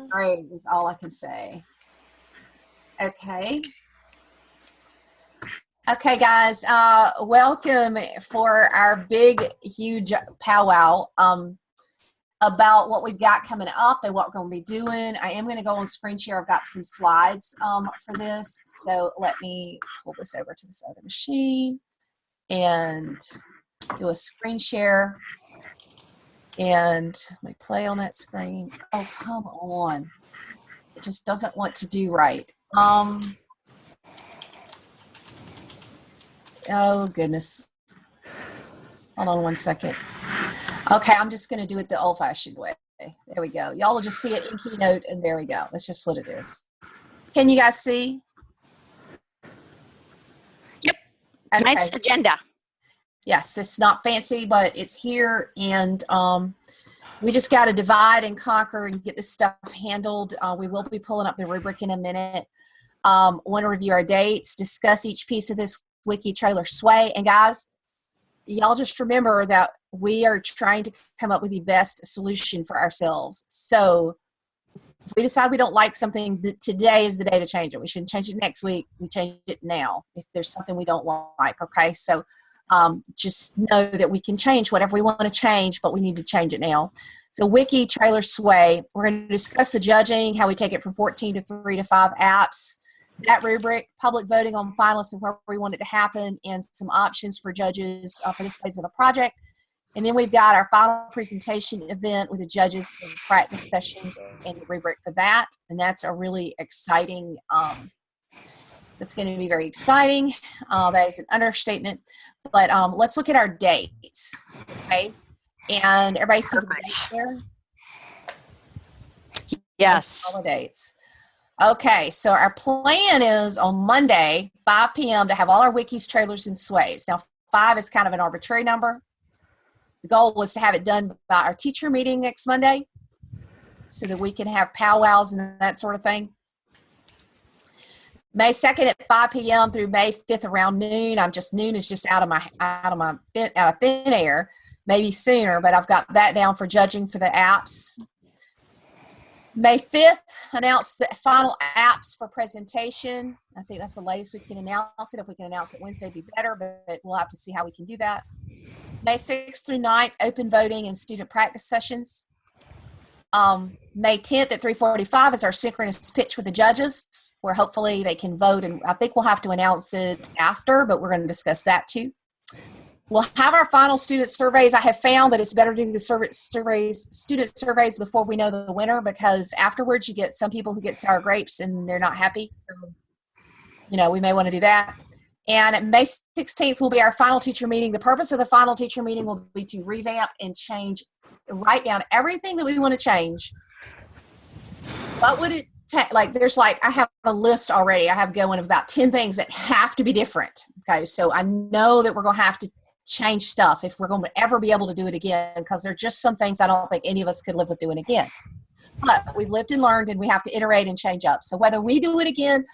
Great is all I can say. Okay. Okay, guys, welcome for our big, huge powwow about what we've got coming up and what we're going to be doing. I am going to go on screen share. I've got some slides for this, so let me pull this over to this other machine and do a screen share. And let me play on that screen. Oh, come on. It just doesn't want to do right. Oh, goodness. Hold on one second. Okay, I'm just going to do it the old-fashioned way. There we go. Y'all will just see it in Keynote, and there we go. That's just what it is. Can you guys see? Yep. Okay. Tonight's agenda. Yes, it's not fancy, but it's here, and we just got to divide and conquer and get this stuff handled. We will be pulling up the rubric in a minute. Want to review our dates, discuss each piece of this wiki trailer sway. And guys, y'all just remember that we are trying to come up with the best solution for ourselves. So if we decide we don't like something, today is the day to change it. We shouldn't change it next week. We change it now if there's something we don't like, okay? So just know that we can change whatever we want to change, but we need to change it now. So wiki trailer sway, we're going to discuss the judging, how we take it from 14 to 3 to 5 apps, that rubric, public voting on finalists and where we want it to happen, and some options for judges for this phase of the project. And then we've got our final presentation event with the judges and practice sessions and the rubric for that. And that's a really exciting, that's going to be very exciting. That is an understatement. But let's look at our dates, okay? And everybody see the date there? Yes. All the dates. Okay, so our plan is on Monday, 5 p.m. to have all our wikis, trailers, and sways. Now, 5 is kind of an arbitrary number. The goal was to have it done by our teacher meeting next Monday so that we can have powwows and that sort of thing. May 2nd at 5 p.m. through May 5th around noon. Noon is just out of thin air, maybe sooner, but I've got that down for judging for the apps. May 5th, announce the final apps for presentation. I think that's the latest we can announce it. If we can announce it Wednesday, it'd be better, but we'll have to see how we can do that. May 6th through 9th, open voting and student practice sessions. May 10th at 3:45 is our synchronous pitch with the judges, where hopefully they can vote, and I think we'll have to announce it after, but we're going to discuss that too. We'll have our final student surveys. I have found that it's better to do the student surveys before we know the winner, because afterwards you get some people who get sour grapes and they're not happy. So, we may want to do that. And May 16th will be our final teacher meeting. The purpose of the final teacher meeting will be to revamp and write down everything that we want to change. What would it take? I have a list already. I have going of about 10 things that have to be different. Okay, so I know that we're going to have to change stuff if we're going to ever be able to do it again, because there are just some things I don't think any of us could live with doing again. But we've lived and learned, and we have to iterate and change up. So whether we do it again,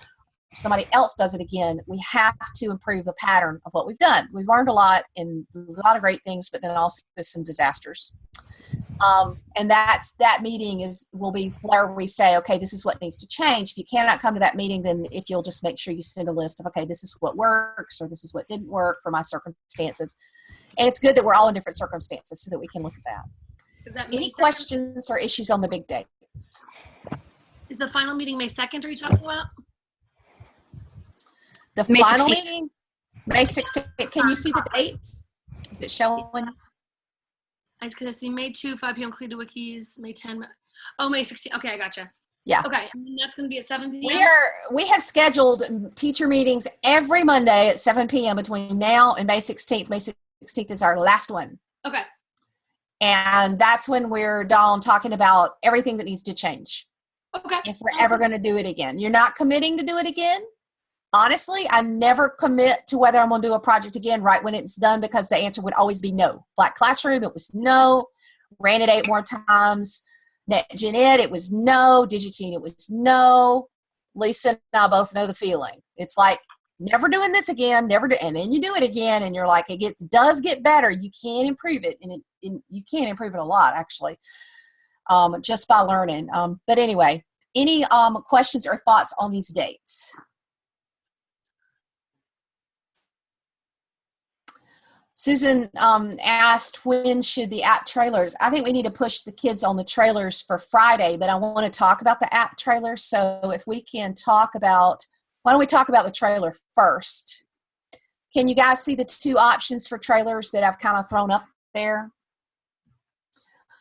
somebody else does it again, we have to improve the pattern of what we've done. We've learned a lot, and a lot of great things, but then also some disasters. And that meeting will be where we say, okay, this is what needs to change. If you cannot come to that meeting, then if you'll just make sure you send a list of, okay, this is what works, or this is what didn't work for my circumstances. And it's good that we're all in different circumstances so that we can look at that. Any questions or issues on the big dates? Is the final meeting May 2nd are you talking about? The final meeting, May 16th. Can you see the dates? Is it showing? I was going to see May 2, 5 p.m. Clear to Wikis, May 10. Oh, May 16. Okay, I gotcha. Yeah. Okay, and that's going to be at 7 p.m.? We have scheduled teacher meetings every Monday at 7 p.m. between now and May 16th. May 16th is our last one. Okay. And that's when we're done talking about everything that needs to change. Okay. If we're ever going to do it again. You're not committing to do it again. Honestly, I never commit to whether I'm going to do a project again right when it's done, because the answer would always be no. Black Classroom, it was no. Ran it 8 more times. Gen Ed, it was no. Digitine, it was no. Lisa and I both know the feeling. It's like, never doing this again, and then you do it again, and you're like, does get better. You can improve it, and you can improve it a lot, actually. just by learning. But anyway, any questions or thoughts on these dates? Susan asked, when should the app trailers? I think we need to push the kids on the trailers for Friday, but I want to talk about the app trailer. So if we can talk about, why don't we talk about the trailer first? Can you guys see the two options for trailers that I've kind of thrown up there?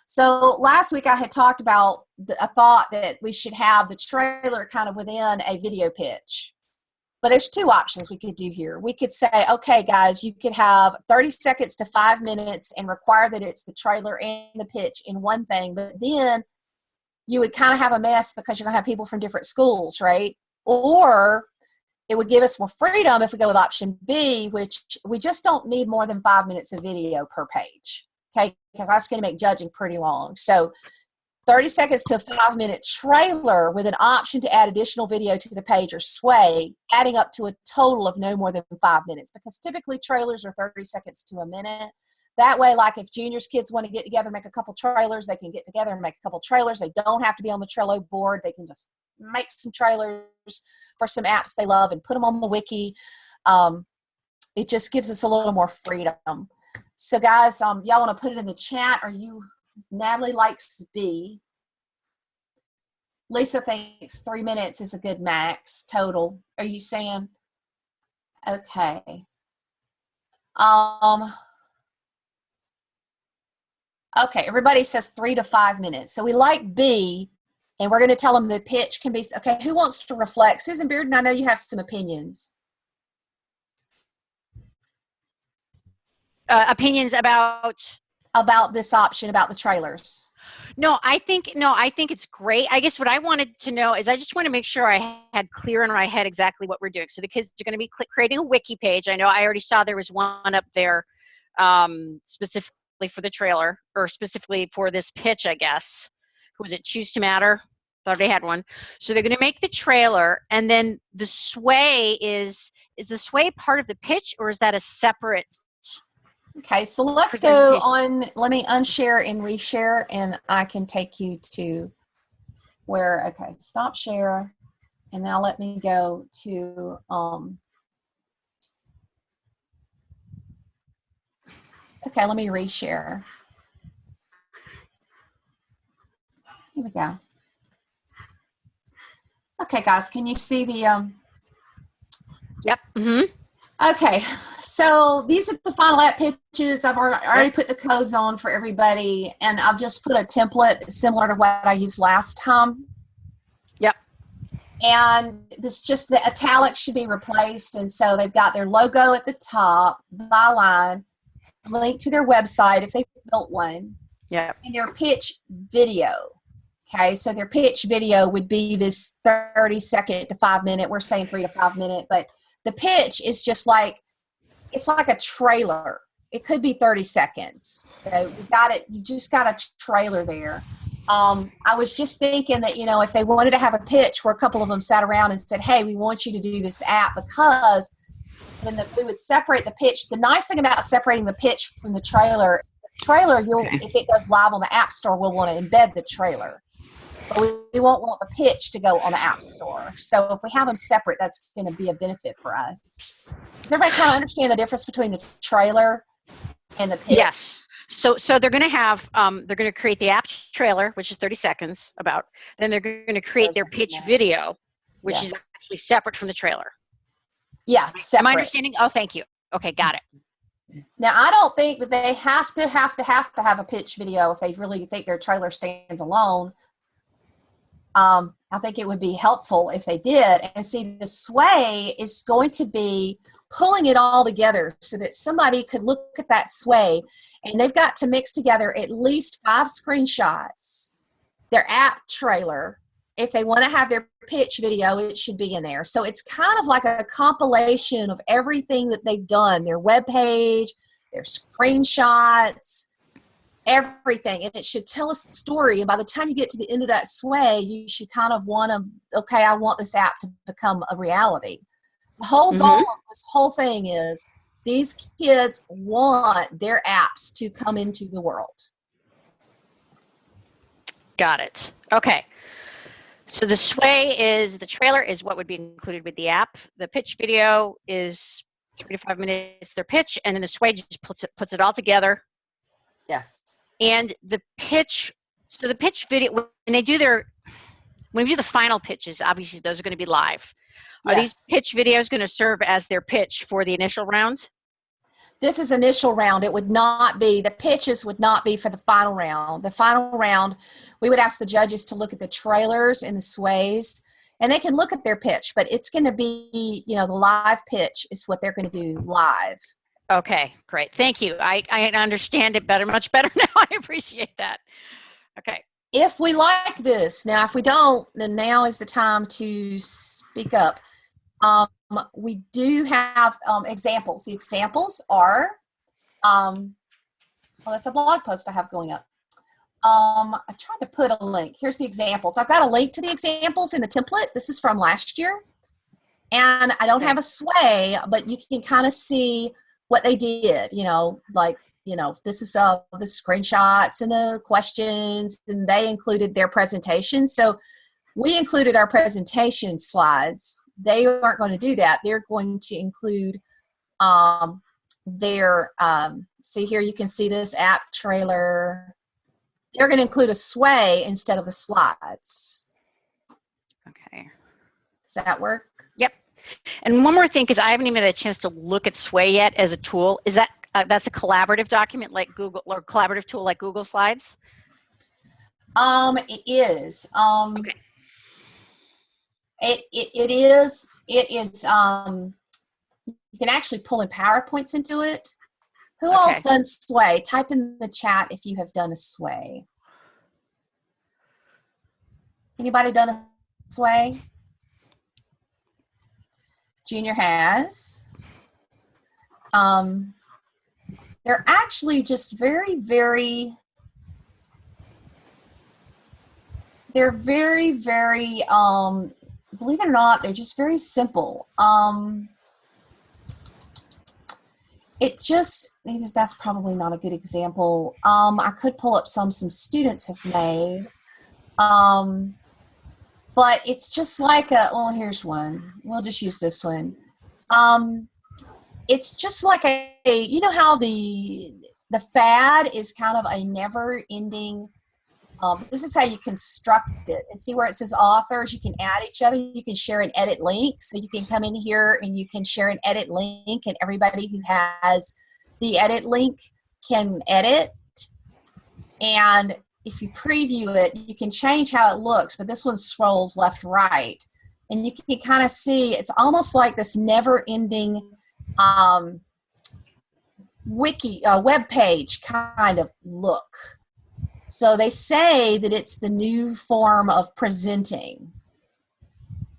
So last week I had talked about a thought that we should have the trailer kind of within a video pitch. But there's two options we could do here. We could say, okay, guys, you could have 30 seconds to 5 minutes and require that it's the trailer and the pitch in one thing. But then you would kind of have a mess because you're going to have people from different schools, right? Or it would give us more freedom if we go with option B, which we just don't need more than 5 minutes of video per page, okay? Because that's going to make judging pretty long. So 30 seconds to a 5 minute trailer with an option to add additional video to the page or sway, adding up to a total of no more than 5 minutes, because typically trailers are 30 seconds to a minute. That way, like if juniors kids want to get together and make a couple trailers, they can get together and make a couple trailers. They don't have to be on the Trello board. They can just make some trailers for some apps they love and put them on the wiki. It just gives us a little more freedom. So guys, y'all want to put it in the chat? Are you... Natalie likes B. Lisa thinks 3 minutes is a good max total. Are you saying? Okay. Okay, everybody says 3 to 5 minutes. So we like B, and we're going to tell them the pitch can be, okay, who wants to reflect? Susan Bearden, I know you have some opinions. Opinions about this option, about the trailers. No, I think it's great. I guess what I wanted to know is I just want to make sure I had clear in my head exactly what we're doing. So the kids are going to be creating a wiki page. I know I already saw there was one up there specifically for the trailer, or specifically for this pitch, I guess. Who was it? Choose to Matter? Thought they had one. So they're going to make the trailer, and then the sway is the sway part of the pitch, or is that a separate? Okay, so let's go on. Let me unshare and reshare, and I can take you to where, okay, stop share, and now let me go to, okay, let me reshare. Here we go. Okay, guys, can you see the, Yep. Mm-hmm. Okay, so these are the final app pitches. I've already put the codes on for everybody, and I've just put a template similar to what I used last time. Yep. And this just, the italics should be replaced, and so they've got their logo at the top, byline, link to their website if they've built one, Yep. and their pitch video. Okay, so their pitch video would be this 30 second to 5 minute. We're saying 3 to 5 minute, but the pitch is just like, it's like a trailer. It could be 30 seconds. So you just got a trailer there. I was just thinking that, you know, if they wanted to have a pitch where a couple of them sat around and said, hey, we want you to do this app, because then we would separate the pitch. The nice thing about separating the pitch from the trailer, if it goes live on the App Store, we'll want to embed the trailer. But we won't want the pitch to go on the App Store. So if we have them separate, that's going to be a benefit for us. Does everybody kind of understand the difference between the trailer and the pitch? Yes. So they're going to have, they're going to create the app trailer, which is 30 seconds about. Then they're going to create their pitch video, which is actually separate from the trailer. Yeah, separate. Am I understanding? Oh, thank you. Okay, got it. Now, I don't think that they have to have a pitch video if they really think their trailer stands alone. I think it would be helpful if they did. And see, the sway is going to be pulling it all together so that somebody could look at that sway, and they've got to mix together at least 5 screenshots, their app trailer. If they want to have their pitch video, it should be in there. So it's kind of like a compilation of everything that they've done, their web page, their screenshots, everything, and it should tell a story. And by the time you get to the end of that sway, you should kind of want to, okay, I want this app to become a reality. The whole goal of this whole thing is these kids want their apps to come into the world. Got it. Okay. So the the trailer is what would be included with the app. The pitch video is 3 to 5 minutes their pitch, and then the sway just puts it all together. Yes. And the pitch, so the pitch video, when we do the final pitches, obviously those are going to be live. Are these Yes. pitch videos going to serve as their pitch for the initial round? This is initial round. It would not be, the pitches would not be for the final round. The final round, we would ask the judges to look at the trailers and the sways, and they can look at their pitch, but it's going to be, the live pitch is what they're going to do live. Okay, great. Thank you. I understand it better, much better now. I appreciate that. Okay. If we like this, now if we don't, then now is the time to speak up. We do have examples. The examples are, well, that's a blog post I have going up. I tried to put a link. Here's the examples. I've got a link to the examples in the template. This is from last year. And I don't have a sway, but you can kind of see what they did, this is the screenshots and the questions, and they included their presentation. So we included our presentation slides. They aren't going to do that. They're going to include see here, you can see this app trailer. They're going to include a sway instead of the slides. Okay. Does that work? Yep. And one more thing, because I haven't even had a chance to look at Sway yet as a tool. Is that that's a collaborative document like Google, or collaborative tool like Google Slides? It is. Okay. It is. You can actually pull in PowerPoints into it. Who else done Sway? Type in the chat if you have done a Sway. Anybody done a Sway? Junior has. They're actually just very, very, believe it or not, they're just very simple. That's probably not a good example. I could pull up some students have made. But it's just like here's one. We'll just use this one. It's just like you know how the fad is kind of a never-ending. This is how you construct it. And see where it says authors, you can add each other. You can share and edit links. So you can come in here and you can share and edit link, and everybody who has the edit link can edit. And if you preview it, you can change how it looks, but this one scrolls left, right. And you can kind of see it's almost like this never-ending web page kind of look. So they say that it's the new form of presenting.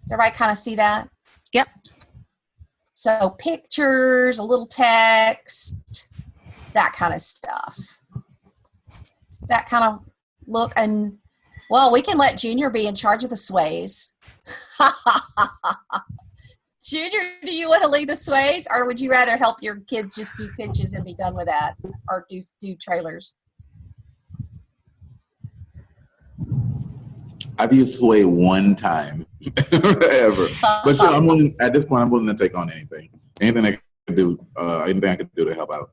Does everybody kind of see that? Yep. So pictures, a little text, that kind of stuff. That kind of look. And well, we can let Junior be in charge of the sways. Junior, do you want to lead the sways, or would you rather help your kids just do pitches and be done with that, or do trailers? I've used Sway one time ever, but sure, I'm willing. At this point, I'm willing to take on anything I could do to help out.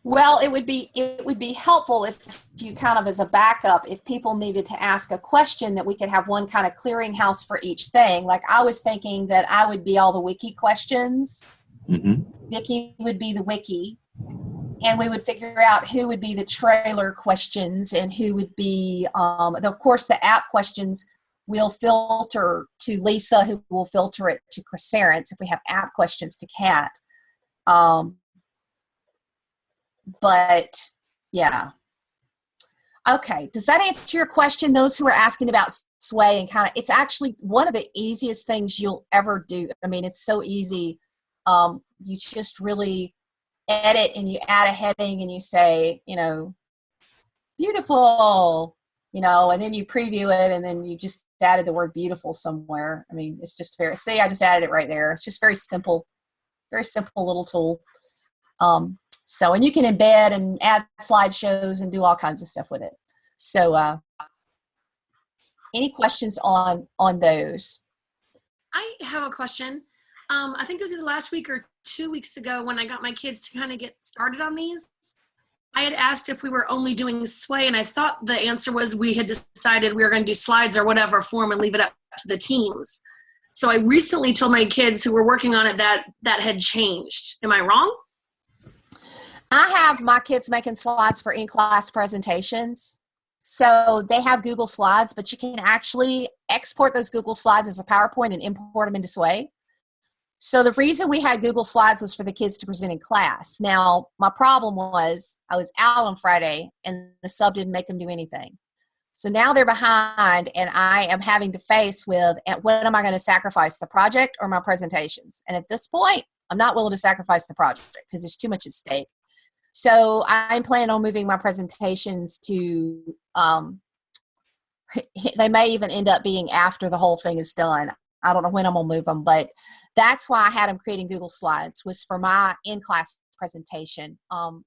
Well, it would be helpful if you kind of as a backup, if people needed to ask a question, that we could have one kind of clearinghouse for each thing. Like I was thinking that I would be all the wiki questions. Mm-hmm. Vicki would be the wiki, and we would figure out who would be the trailer questions and who would be, of course, the app questions we'll filter to Lisa, who will filter it to Chryserance if we have app questions to Kat. But yeah. Okay. Does that answer your question? Those who are asking about Sway and kind of, it's actually one of the easiest things you'll ever do. I mean, it's so easy. You just really edit and you add a heading and you say, beautiful, and then you preview it and then you just added the word beautiful somewhere. I mean, it's just I just added it right there. It's just very simple little tool. And you can embed and add slideshows and do all kinds of stuff with it. So any questions on those? I have a question. I think it was either last week or 2 weeks ago when I got my kids to kind of get started on these. I had asked if we were only doing sway, and I thought the answer was we had decided we were going to do slides or whatever form and leave it up to the teams. So I recently told my kids who were working on it that had changed. Am I wrong? I have my kids making slides for in-class presentations. So they have Google Slides, but you can actually export those Google Slides as a PowerPoint and import them into Sway. So the reason we had Google Slides was for the kids to present in class. Now, my problem was I was out on Friday and the sub didn't make them do anything. So now they're behind and I am having to face with, what am I going to sacrifice, the project or my presentations? And at this point, I'm not willing to sacrifice the project because there's too much at stake. So I'm planning on moving my presentations to, they may even end up being after the whole thing is done. I don't know when I'm going to move them, but that's why I had them creating Google Slides, was for my in-class presentation.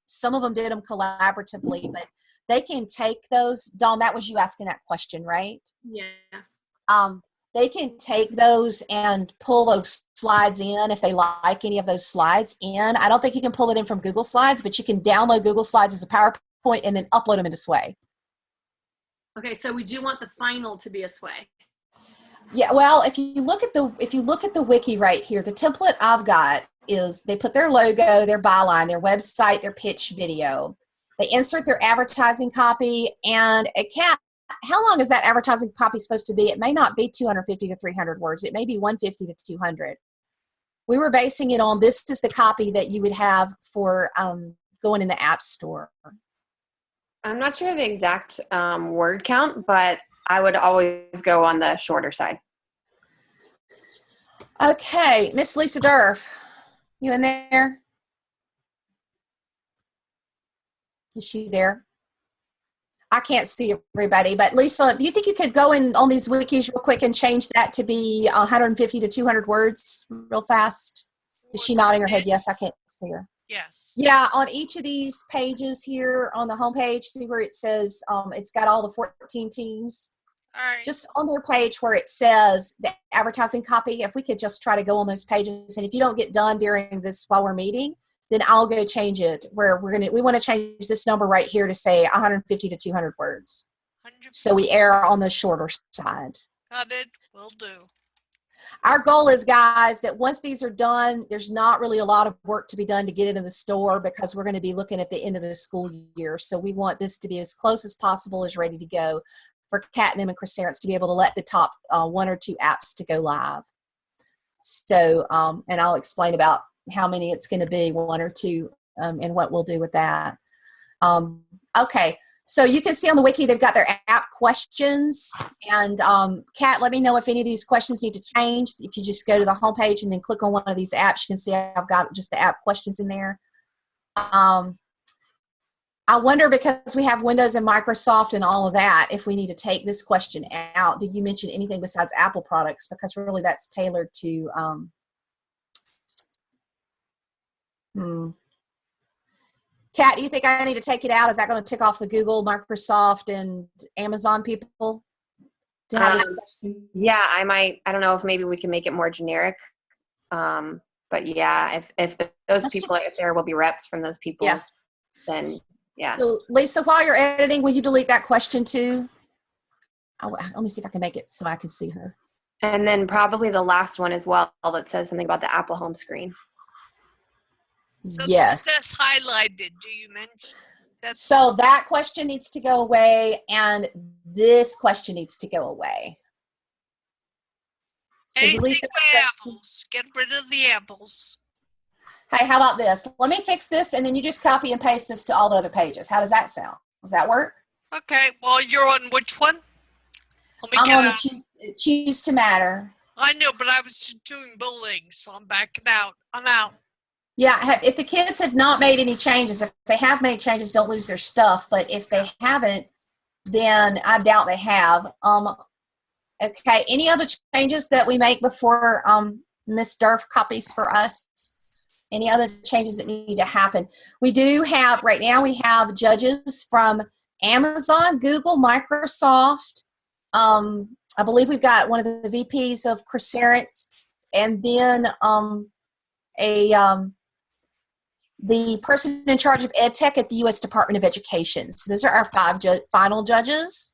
Some of them did them collaboratively, but they can take those. Dawn, that was you asking that question, right? Yeah. They can take those and pull those slides in if they like any of those slides in. I don't think you can pull it in from Google Slides, but you can download Google Slides as a PowerPoint and then upload them into Sway. Okay, so we do want the final to be a sway. Yeah, well, if you look at the wiki right here, the template I've got is they put their logo, their byline, their website, their pitch video. They insert their advertising copy, and how long is that advertising copy supposed to be? It may not be 250 to 300 words. It may be 150 to 200. We were basing it on, this is the copy that you would have for going in the App Store. I'm not sure the exact word count, but I would always go on the shorter side. Okay, Miss Lisa Durf, you in there? Is she there? I can't see everybody, but Lisa, do you think you could go in on these wikis real quick and change that to be 150 to 200 words real fast? Is she nodding her head? Yes, I can't see her. Yes. Yeah, on each of these pages here on the home page, see where it says it's got all the 14 teams? All right. Just on their page where it says the advertising copy, if we could just try to go on those pages, and if you don't get done during this while we're meeting, then I'll go change it where we want to change this number right here to say 150 to 200 words. 100%. So we err on the shorter side. Got it. Will do. Our goal is, guys, that once these are done, there's not really a lot of work to be done to get it in the store, because we're going to be looking at the end of the school year. So we want this to be as close as possible, as ready to go for Kat and them and Chris Terrence to be able to let the top 1 or 2 apps to go live. So, and I'll explain about how many it's going to be, 1 or 2, and what we'll do with that. Okay. So you can see on the wiki, they've got their app questions. And Kat, let me know if any of these questions need to change. If you just go to the homepage and then click on one of these apps, you can see I've got just the app questions in there. I wonder, because we have Windows and Microsoft and all of that, if we need to take this question out. Did you mention anything besides Apple products? Because really that's tailored to Kat, do you think I need to take it out? Is that going to tick off the Google, Microsoft, and Amazon people to have this question? Yeah, I might. I don't know if maybe we can make it more generic. But yeah, if those people if there will be reps from those people, yeah. Then yeah. So Lisa, while you're editing, will you delete that question too? Let me see if I can make it so I can see her. And then probably the last one as well that says something about the Apple home screen. So yes. That's highlighted. Do you mention that? So that question needs to go away, and this question needs to go away. So Anything delete the but question. apples. Get rid of the apples. Hey, how about this? Let me fix this, and then you just copy and paste this to all the other pages. How does that sound? Does that work? Okay. Well, you're on which one? Let me I'm get on out. the choose to matter. I know, but I was just doing building, so I'm backing out. I'm out. Yeah, if the kids have not made any changes, if they have made changes, don't lose their stuff. But if they haven't, then I doubt they have. Okay, any other changes that we make before Ms. Durf copies for us? Any other changes that need to happen? We do have, right now we have judges from Amazon, Google, Microsoft. I believe we've got one of the VPs of Coursera, and then the person in charge of ed tech at the U.S. Department of Education. So those are our 5 final judges.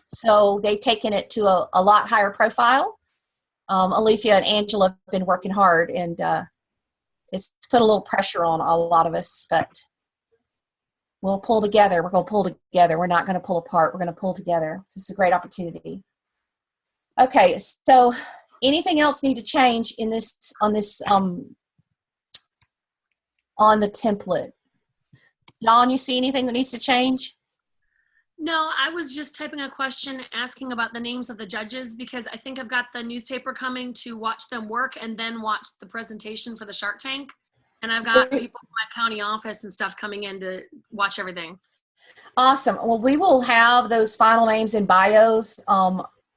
So they've taken it to a lot higher profile. Alethea and Angela have been working hard, and it's put a little pressure on a lot of us, but we'll pull together. We're going to pull together. We're not going to pull apart. We're going to pull together. This is a great opportunity. Okay, so anything else need to change in this on the template? Dawn, you see anything that needs to change? No, I was just typing a question asking about the names of the judges because I think I've got the newspaper coming to watch them work and then watch the presentation for the Shark Tank. And I've got people from my county office and stuff coming in to watch everything. Awesome. Well, we will have those final names and bios.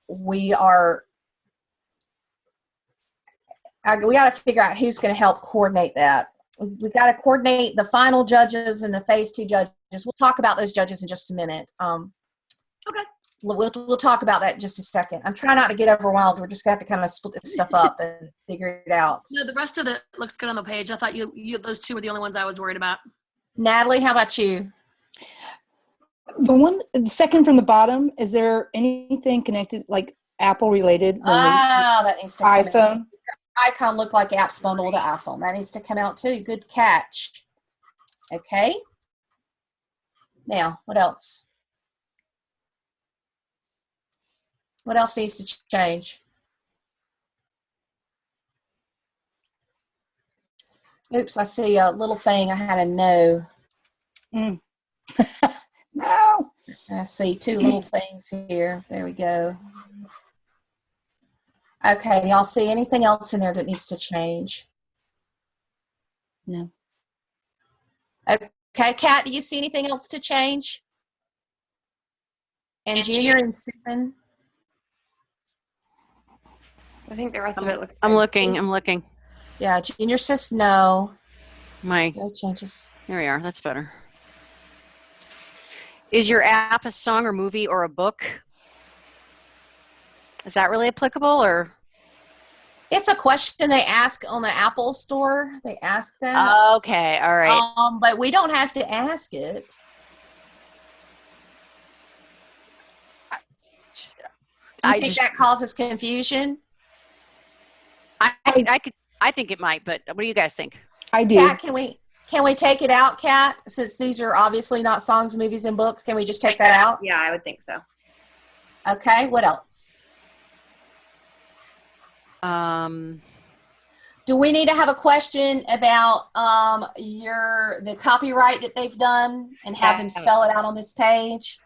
We got to figure out who's going to help coordinate that. We got to coordinate the final judges and the phase 2 judges. We'll talk about those judges in just a minute. Okay. We'll talk about that in just a second. I'm trying not to get overwhelmed. We're just going to have to kind of split this stuff up and figure it out. No, the rest of it looks good on the page. I thought you those 2 were the only ones I was worried about. Natalie, how about you? The second from the bottom, is there anything connected, like Apple related? That needs to come iPhone? out. Icon look like apps bundle with the iPhone. That needs to come out too. Good catch. Okay. Now, what else? What else needs to change? Oops, I see a little thing. I had a no. No. I see 2 little things here. There we go. Okay, y'all see anything else in there that needs to change? No. Okay, Kat, do you see anything else to change? And Junior and Susan? I think the rest of it looks I'm good. looking. Yeah, Junior says no. No changes. Here we are. That's better. Is your app a song or movie or a book? Is that really applicable, or? It's a question they ask on the Apple Store. They ask that. Okay, all right. But we don't have to ask it. You think that causes confusion? I think it might, but what do you guys think? I do. Kat, can we take it out, Kat? Since these are obviously not songs, movies, and books, can we just take that out? Yeah, I would think so. Okay, what else? Do we need to have a question about the copyright that they've done and have them spell it out on this page?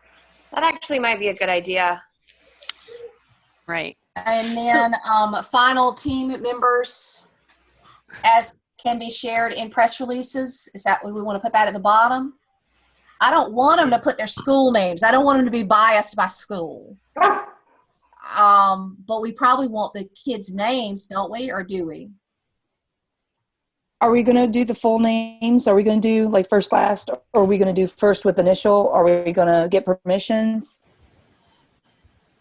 That actually might be a good idea. Right. And then final team members as can be shared in press releases. Is that what we want to put that at the bottom? I don't want them to put their school names. I don't want them to be biased by school. But we probably want the kids' names, don't we? Or do we? Are we going to do the full names? Are we going to do like first, last? Or are we going to do first with initial? Are we going to get permissions?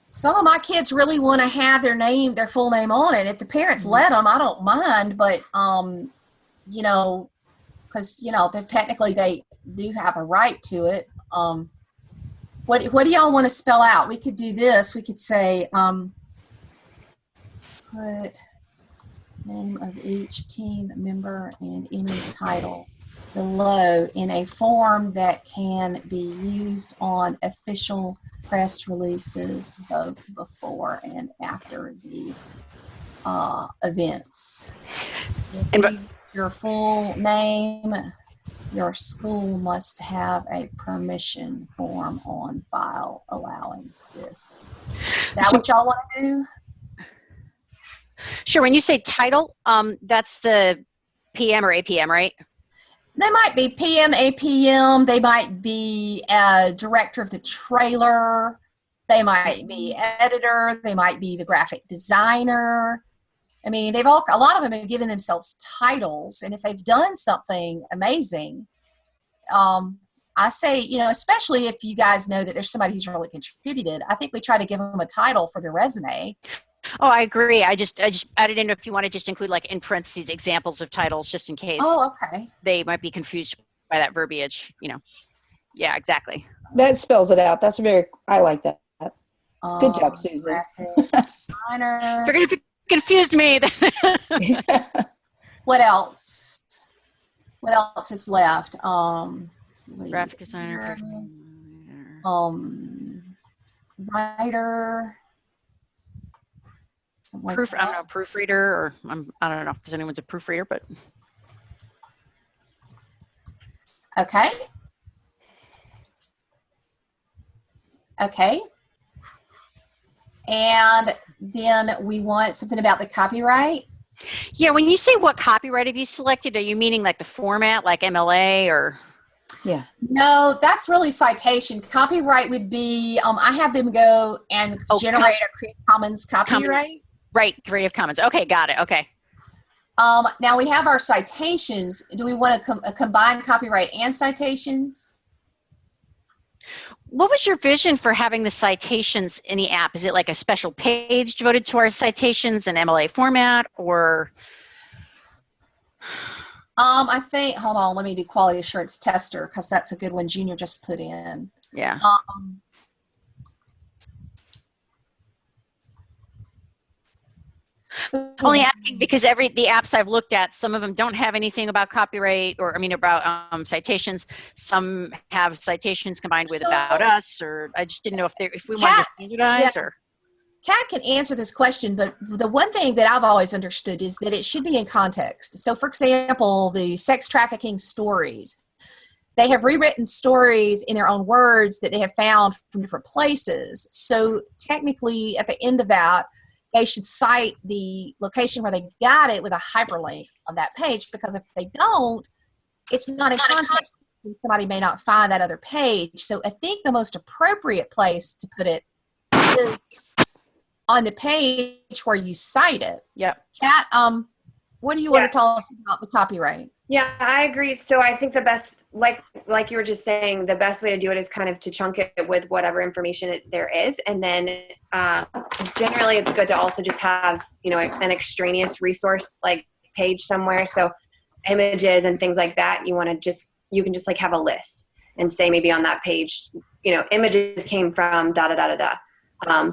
Some of my kids really want to have their full name on it. If the parents let them, I don't mind. But, because, they do have a right to it. What do y'all want to spell out? We could do this. We could say, put name of each team member and any title below in a form that can be used on official press releases both before and after the events. Your full name, your school must have a permission form on file allowing this. Is that what y'all want to do? Sure. When you say title, that's the PM or APM, right? They might be PM, APM. They might be director of the trailer. They might be editor. They might be the graphic designer. I mean, a lot of them have given themselves titles, and if they've done something amazing, I say, especially if you guys know that there's somebody who's really contributed, I think we try to give them a title for their resume. Oh, I agree. I just didn't know if you want to just include like in parentheses examples of titles just in case Okay. they might be confused by that verbiage, Yeah, exactly. That spells it out. I like that. Good job, Susan. Graphic designer. You're going to confuse me. What else? What else is left? Graphic designer. Writer. Like I'm not a proofreader, or I don't know if anyone's a proofreader, but. Okay. Okay. And then we want something about the copyright. Yeah, when you say what copyright have you selected, are you meaning like the format, like MLA or? Yeah. No, that's really citation. Copyright would be, I have them go and generate a Creative Commons copyright. Right, Creative Commons. Okay, got it. Okay. Now we have our citations. Do we want to combine copyright and citations? What was your vision for having the citations in the app? Is it like a special page devoted to our citations in MLA format, or? I think, hold on, let me do quality assurance tester because that's a good one Junior just put in. Yeah. Only asking because the apps I've looked at, some of them don't have anything about copyright about citations. Some have citations combined with about us, or I just didn't know if we wanted to standardize or. Kat can answer this question, but the one thing that I've always understood is that it should be in context. So, for example, the sex trafficking stories, they have rewritten stories in their own words that they have found from different places. So, technically, at the end of that, they should cite the location where they got it with a hyperlink on that page, because if they don't, it's not in context. Somebody may not find that other page. So, I think the most appropriate place to put it is on the page where you cite it. Yep. Kat, what do you want to tell us about the copyright? Yeah, I agree. So I think the best, like you were just saying, the best way to do it is kind of to chunk it with whatever information there is. And then generally it's good to also just have, an extraneous resource like page somewhere. So images and things like that, you can just like have a list and say maybe on that page, images came from da da da da da.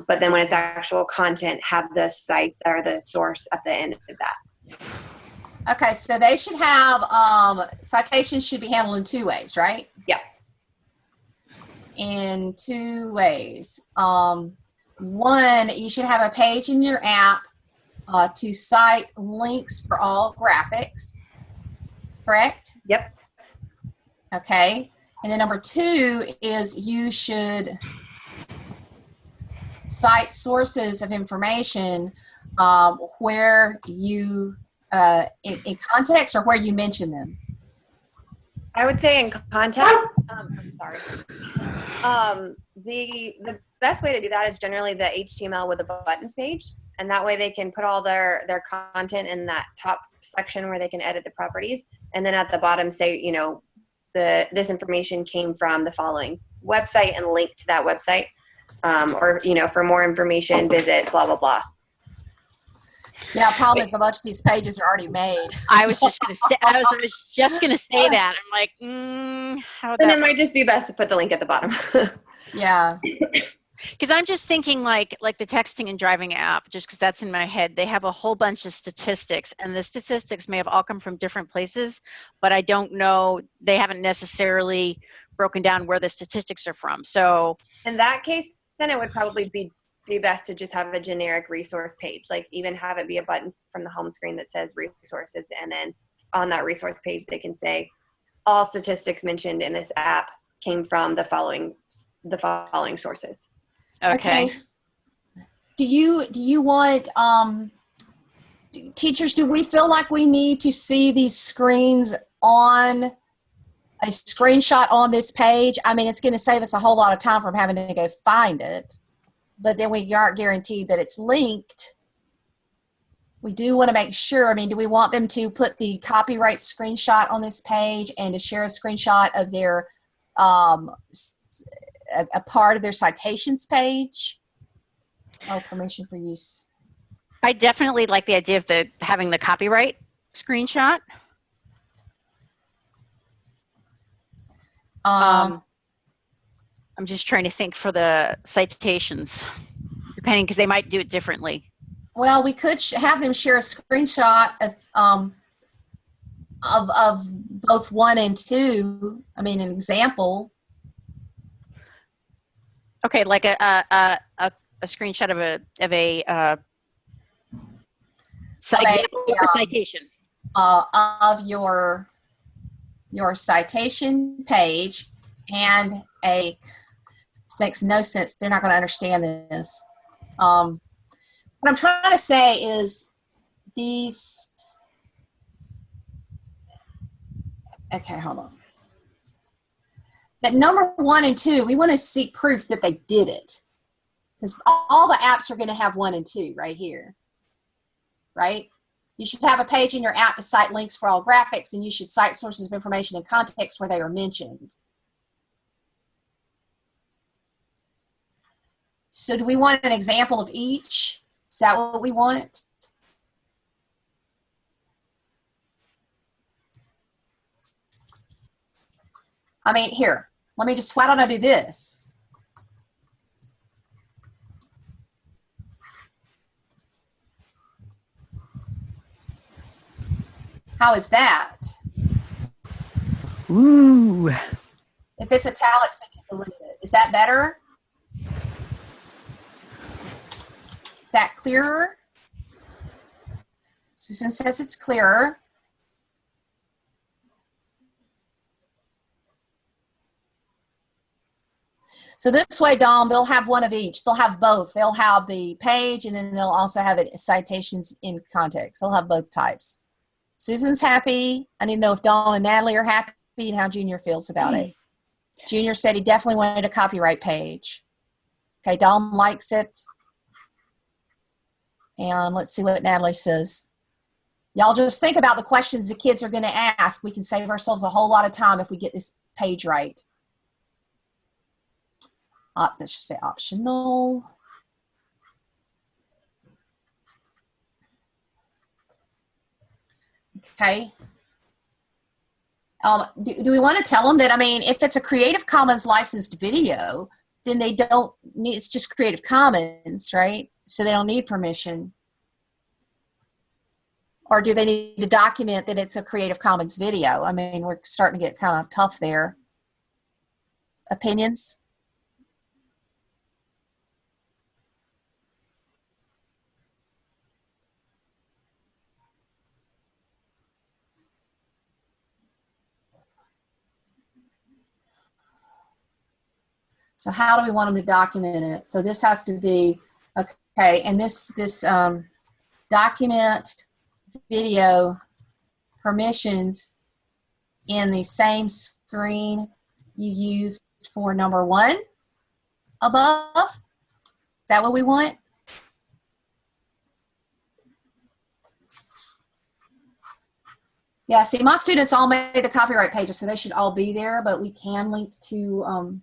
But then when it's actual content, have the site or the source at the end of that. Okay, so they should have, citations should be handled in two ways, right? Yeah. In two ways. One, you should have a page in your app to cite links for all graphics, correct? Yep. Okay, and then number two is you should cite sources of information where you in context or where you mention them. I would say in context. I'm sorry. The best way to do that is generally the HTML with a button page, and that way they can put all their content in that top section where they can edit the properties, and then at the bottom say, this information came from the following website and link to that website. Or, for more information, visit blah, blah, blah. Yeah, problem is a bunch of these pages are already made. I was just going to say that. I'm like, how then it might just be best to put the link at the bottom. Yeah. Because I'm just thinking like the texting and driving app, just because that's in my head. They have a whole bunch of statistics, and the statistics may have all come from different places, but I don't know. They haven't necessarily broken down where the statistics are from. So in that case, then it would probably be best to just have a generic resource page, like even have it be a button from the home screen that says resources, and then on that resource page they can say all statistics mentioned in this app came from the following sources. Okay. Do you want teachers, do we feel like we need to see these screens on a screenshot on this page? I mean, it's going to save us a whole lot of time from having to go find it, but then we aren't guaranteed that it's linked. We do want to make sure. I mean, do we want them to put the copyright screenshot on this page and to share a screenshot of their a part of their citations page. Oh, permission for use. I definitely like the idea of having the copyright screenshot. I'm just trying to think for the citations, depending, because they might do it differently. Well, we could have them share a screenshot of both 1 and 2. I mean, an example. Okay, like a screenshot of a citation. Of your citation page, and this makes no sense. They're not going to understand this. What I'm trying to say is these. Okay, hold on. That number 1 and 2, we want to seek proof that they did it, because all the apps are going to have 1 and 2 right here, right? You should have a page in your app to cite links for all graphics, and you should cite sources of information in context where they are mentioned. So do we want an example of each? Is that what we want? I mean, here, let me just, why don't I do this? How is that? Ooh. If it's italics, you can delete it. Is that better? Is that clearer? Susan says it's clearer. So this way, Dom, they'll have one of each. They'll have both. They'll have the page, and then they'll also have it citations in context. They'll have both types. Susan's happy. I need to know if Dawn and Natalie are happy and how Junior feels about it. Junior said he definitely wanted a copyright page. Okay, Dom likes it. And let's see what Natalie says. Y'all just think about the questions the kids are going to ask. We can save ourselves a whole lot of time if we get this page right. Let's just say optional. Okay. Do we want to tell them that, I mean, if it's a Creative Commons licensed video, then they don't need, it's just Creative Commons, right? So they don't need permission. Or do they need to document that it's a Creative Commons video? I mean, we're starting to get kind of tough there. Opinions? So how do we want them to document it? So this has to be, okay, and this document video permissions in the same screen you used for number 1 above. Is that what we want? Yeah, see, my students all made the copyright pages, so they should all be there, but we can link to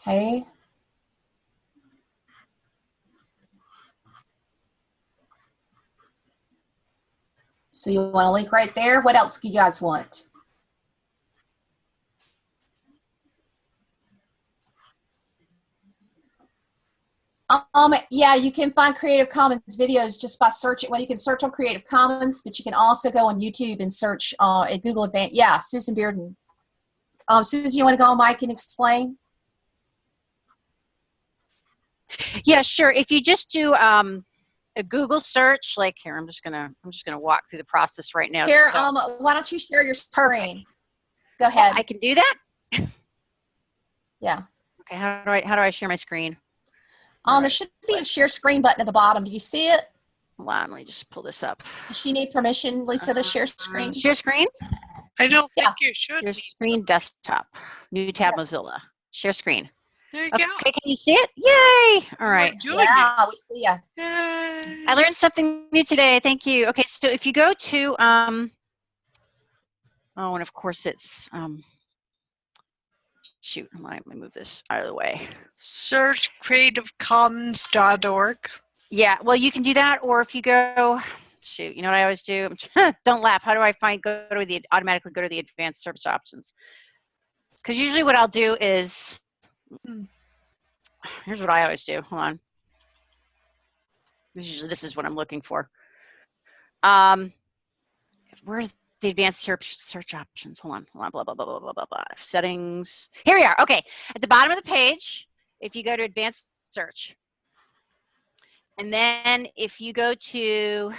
okay. So you want a link right there? What else do you guys want? Yeah, you can find Creative Commons videos just by searching. Well, you can search on Creative Commons, but you can also go on YouTube and search at Google Advanced. Yeah, Susan Bearden. Susan, you want to go on mic and explain? Yeah, sure. If you just do a Google search, like here, I'm just gonna walk through the process right now. Here, so. Why don't you share your screen? Go ahead. I can do that. Yeah. Okay. How do I share my screen? There should be a share screen button at the bottom. Do you see it? Hold on, let me just pull this up. Does she need permission, Lisa, to share screen? Share screen? I don't think Yeah. you should. Share screen desktop. New tab Mozilla. Share screen. There you Okay, go. can you see it? Yay! All right. We're doing Yeah, we see ya. it. Yay. I learned something new today. Thank you. Okay, so if you go to oh, and of course it's shoot, let me move this out of the way. Search creativecommons.org. Yeah, well, you can do that, or if you go, shoot, you know what I always do? Don't laugh. How do I automatically go to the advanced search options? Because usually what I'll do is, here's what I always do. Hold on. This is what I'm looking for. Where's the advanced search options? Hold on, blah, blah, blah, blah, blah, blah, blah. Settings. Here we are. Okay, at the bottom of the page, if you go to advanced search, and then if you go to,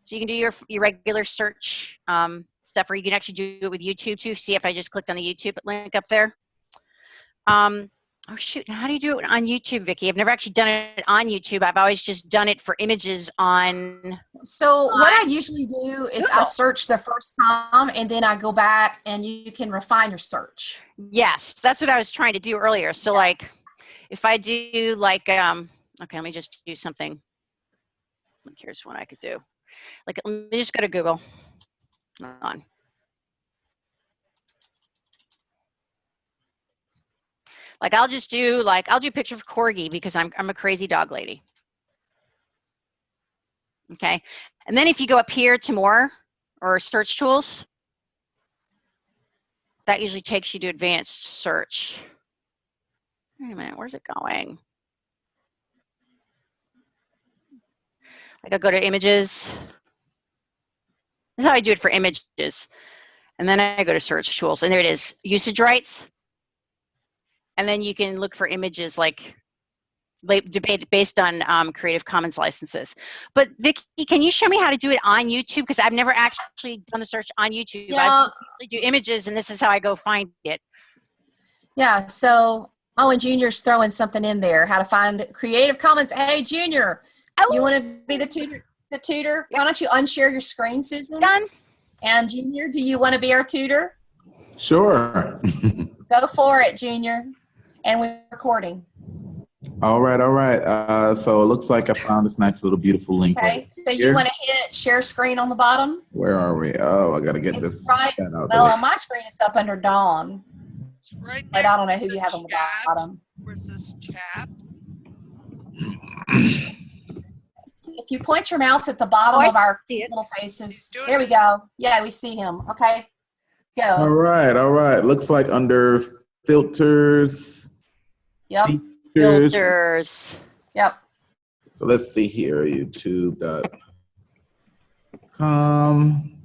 so you can do your regular search stuff, or you can actually do it with YouTube too. See if I just clicked on the YouTube link up there. Oh shoot, how do you do it on YouTube, Vicki? I've never actually done it on YouTube. I've always just done it for images on. So what I usually do is I Google. search the first time and then I go back and you can refine your search. Yes, that's what I was trying to do earlier. So like, if I do like, okay, let me just do something. Like, here's what I could do. Like, let me just go to Google. Hold on. Like, I'll do picture of Corgi because I'm a crazy dog lady. Okay, and then if you go up here to more or search tools, that usually takes you to advanced search. Wait a minute, where's it going? Like, I'll go to images. This is how I do it for images. And then I go to search tools, and there it is, usage rights. And then you can look for images like debate based on Creative Commons licenses. But Vicki, can you show me how to do it on YouTube? Because I've never actually done the search on YouTube. Yeah. I just usually do images, and this is how I go find it. Yeah, so, oh, and Junior's throwing something in there, how to find Creative Commons. Hey, Junior, you want to be the tutor? Yep. Why don't you unshare your screen, Susan? Done. And Junior, do you want to be our tutor? Sure. Go for it, Junior. And we're recording. All right. So it looks like I found this nice little beautiful link. Okay, right so here. you want to hit share screen on the bottom? Where are we? Oh, I got to get It's this. right. out the Well, way. on my screen, it's up under Dawn, It's right but I don't know who you have on the chat. bottom. Where's this chat? If you point your mouse at the bottom I of our see it. little faces, Doing there we it. go. Yeah, we see him. Okay, All go. right. Looks like under filters. Yep, Features. Filters. yep. So let's see here, youtube.com.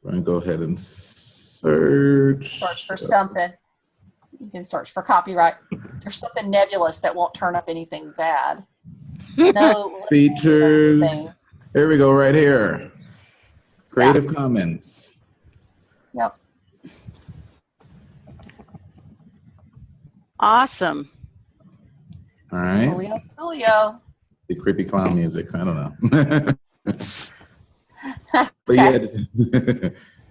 We're going to go ahead and search. Search for something. You can search for copyright. There's something nebulous that won't turn up anything bad. No Features. thing. Here we go, right here. Creative Commons. Yep. Awesome. All right. Julio. The creepy clown music. I don't know. But yeah,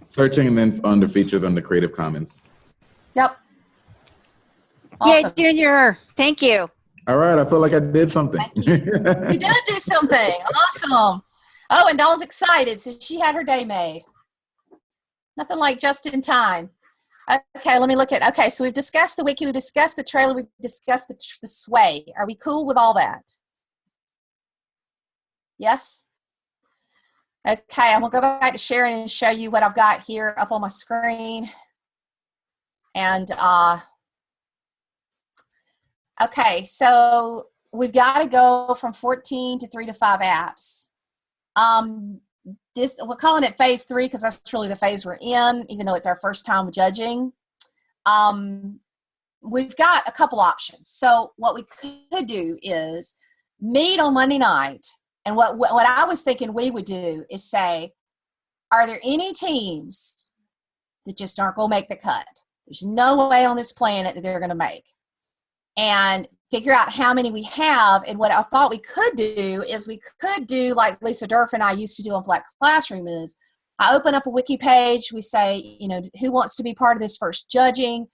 searching and then under features under Creative Commons. Yep. Awesome. Yay, Junior. Thank you. All right. I feel like I did something. You did do something. Awesome. Oh, and Dawn's excited. So she had her day made. Nothing like just in time. Okay, let me look at, okay, so we've discussed the wiki, we've discussed the trailer, we've discussed the sway. Are we cool with all that? Yes? Okay, I'm gonna go back to sharing and show you what I've got here up on my screen. And, okay, so we've got to go from 14 to 3 to 5 apps. We're calling it phase 3 because that's really the phase we're in, even though it's our first time judging. We've got a couple options. So what we could do is meet on Monday night, and what I was thinking we would do is say, are there any teams that just aren't going to make the cut? There's no way on this planet that they're going to make. And figure out how many we have. And what I thought we could do is we could do like Lisa Durf and I used to do on Flat Classroom is I open up a wiki page. We say, who wants to be part of this first judging?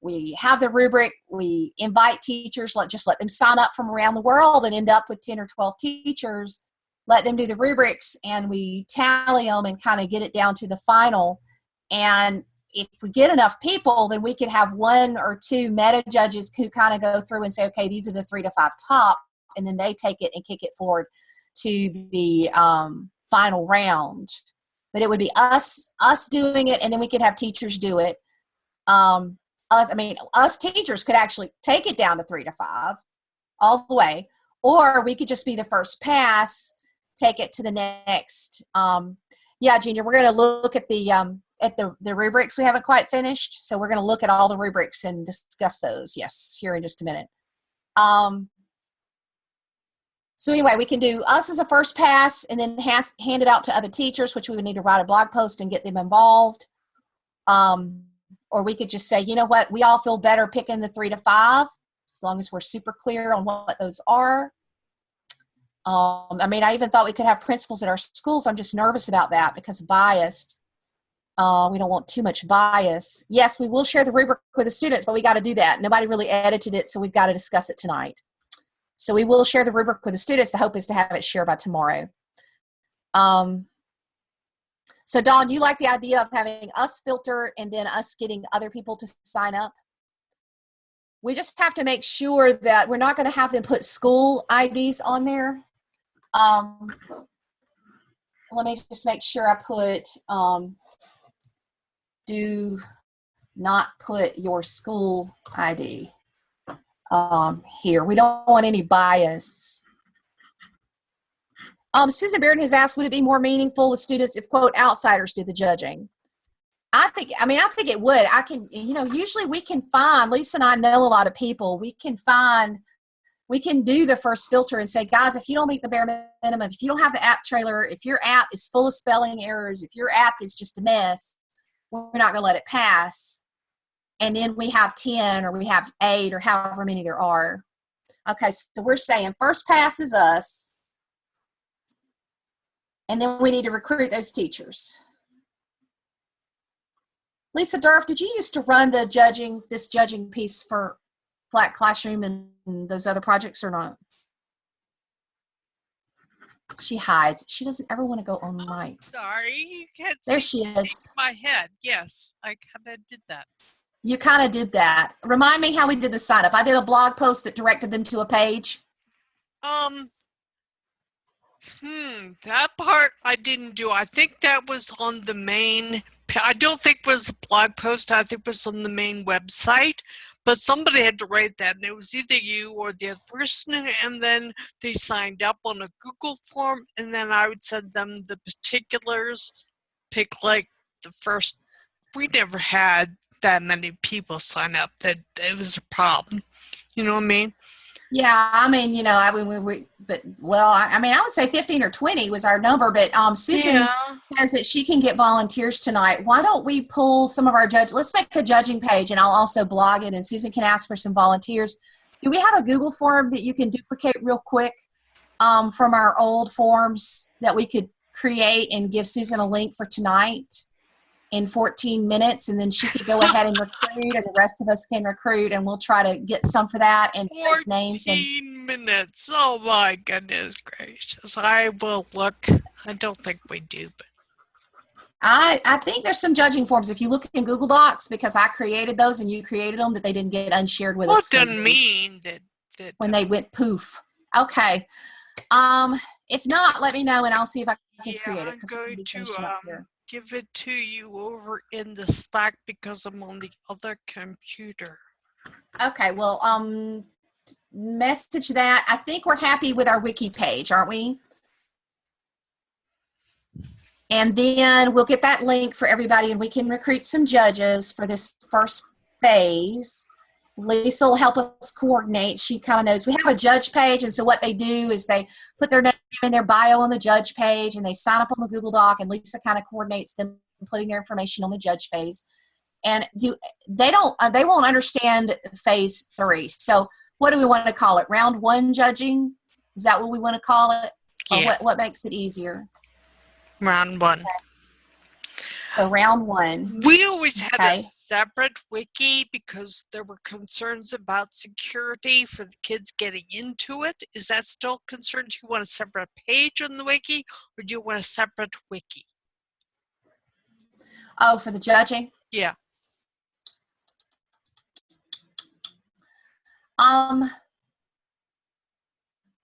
We have the rubric. We invite teachers. Just let them sign up from around the world and end up with 10 or 12 teachers. Let them do the rubrics, and we tally them and kind of get it down to the final. And if we get enough people, then we could have 1 or 2 meta judges who kind of go through and say, okay, these are the 3 to 5 top, and then they take it and kick it forward to the final round. But it would be us doing it, and then we could have teachers do it. Us teachers could actually take it down to 3 to 5 all the way, or we could just be the first pass, take it to the next. Junior, we're going to look at the rubrics we haven't quite finished. So we're going to look at all the rubrics and discuss those. Yes, here in just a minute. So anyway, we can do us as a first pass and then hand it out to other teachers, which we would need to write a blog post and get them involved. Or we could just say, you know what, we all feel better picking the 3 to 5, as long as we're super clear on what those are. I even thought we could have principals at our schools. I'm just nervous about that because biased. We don't want too much bias. Yes, we will share the rubric with the students, but we got to do that. Nobody really edited it, so we've got to discuss it tonight. So we will share the rubric with the students. The hope is to have it shared by tomorrow. So Dawn, you like the idea of having us filter and then us getting other people to sign up? We just have to make sure that we're not going to have them put school IDs on there. Let me just make sure I put, do not put your school ID here. We don't want any bias. Susan Bearden has asked, would it be more meaningful with students if, quote, outsiders did the judging? I think it would. Usually we can find, Lisa and I know a lot of people, we can do the first filter and say, guys, if you don't meet the bare minimum, if you don't have the app trailer, if your app is full of spelling errors, if your app is just a mess, we're not going to let it pass. And then we have 10 or we have 8 or however many there are. Okay, so we're saying first pass is us. And then we need to recruit those teachers. Lisa Durf, did you used to run this judging piece for Flat Classroom and those other projects or not? She hides. She doesn't ever want to go on mic. Sorry, you can't there see she is. my head. Yes, I kind of did that. You kind of did that. Remind me how we did the sign up. I did a blog post that directed them to a page. That part I didn't do. I think that was on the main, I don't think it was a blog post. I think it was on the main website, but somebody had to write that, and it was either you or the other person, and then they signed up on a Google form, and then I would send them the particulars, pick like the first. We never had that many people sign up that it was a problem. You know what I mean? Yeah, I would say 15 or 20 was our number, but Susan says that she can get volunteers tonight. Why don't we pull some of our judges? Let's make a judging page, and I'll also blog it, and Susan can ask for some volunteers. Do we have a Google form that you can duplicate real quick from our old forms that we could create and give Susan a link for tonight in 14 minutes, and then she could go ahead and recruit, and the rest of us can recruit, and we'll try to get some for that and those names. 14 minutes. Oh my goodness gracious. I will look. I don't think we do, but I think there's some judging forms if you look in Google Docs, because I created those and you created them, that they didn't get unshared with us. It doesn't mean that when they went poof. Okay. If not, let me know and I'll see if I can create it. I'm going to give it to you over in the Slack because I'm on the other computer. Okay, well, message that. I think we're happy with our wiki page, aren't we? And then we'll get that link for everybody and we can recruit some judges for this first phase. Lisa will help us coordinate. She kind of knows. We have a judge page, and so what they do is they put their name and their bio on the judge page, and they sign up on the Google Doc, and Lisa kind of coordinates them putting their information on the judge phase. And they won't understand phase 3. So what do we want to call it? Round 1 judging? Is that what we want to call it? Yeah. Or what makes it easier? Round 1. So round one. We always had a Okay. separate wiki because there were concerns about security for the kids getting into it. Is that still a concern? Do you want a separate page on the wiki, or do you want a separate wiki? Oh, for the judging? Yeah.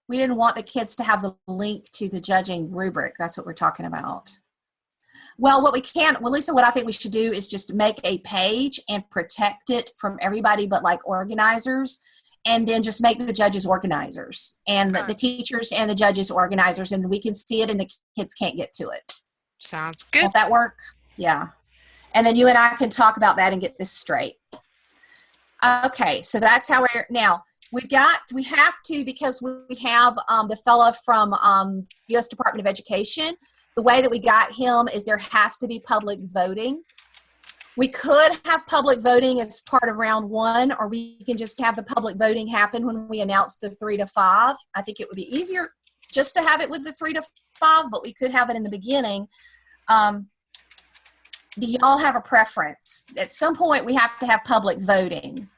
We didn't want the kids to have the link to the judging rubric. That's what we're talking about. Well, Lisa, what I think we should do is just make a page and protect it from everybody but like organizers, and then just make the judges organizers and the teachers and the judges organizers, and we can see it and the kids can't get to it. Sounds good. Won't that work? Yeah. And then you and I can talk about that and get this straight. Okay, so that's how now we have to, because we have the fella from U.S. Department of Education. The way that we got him is there has to be public voting. We could have public voting as part of round one, or we can just have the public voting happen when we announce the 3 to 5. I think it would be easier just to have it with the 3 to 5, but we could have it in the beginning. Do y'all have a preference? At some point, we have to have public voting.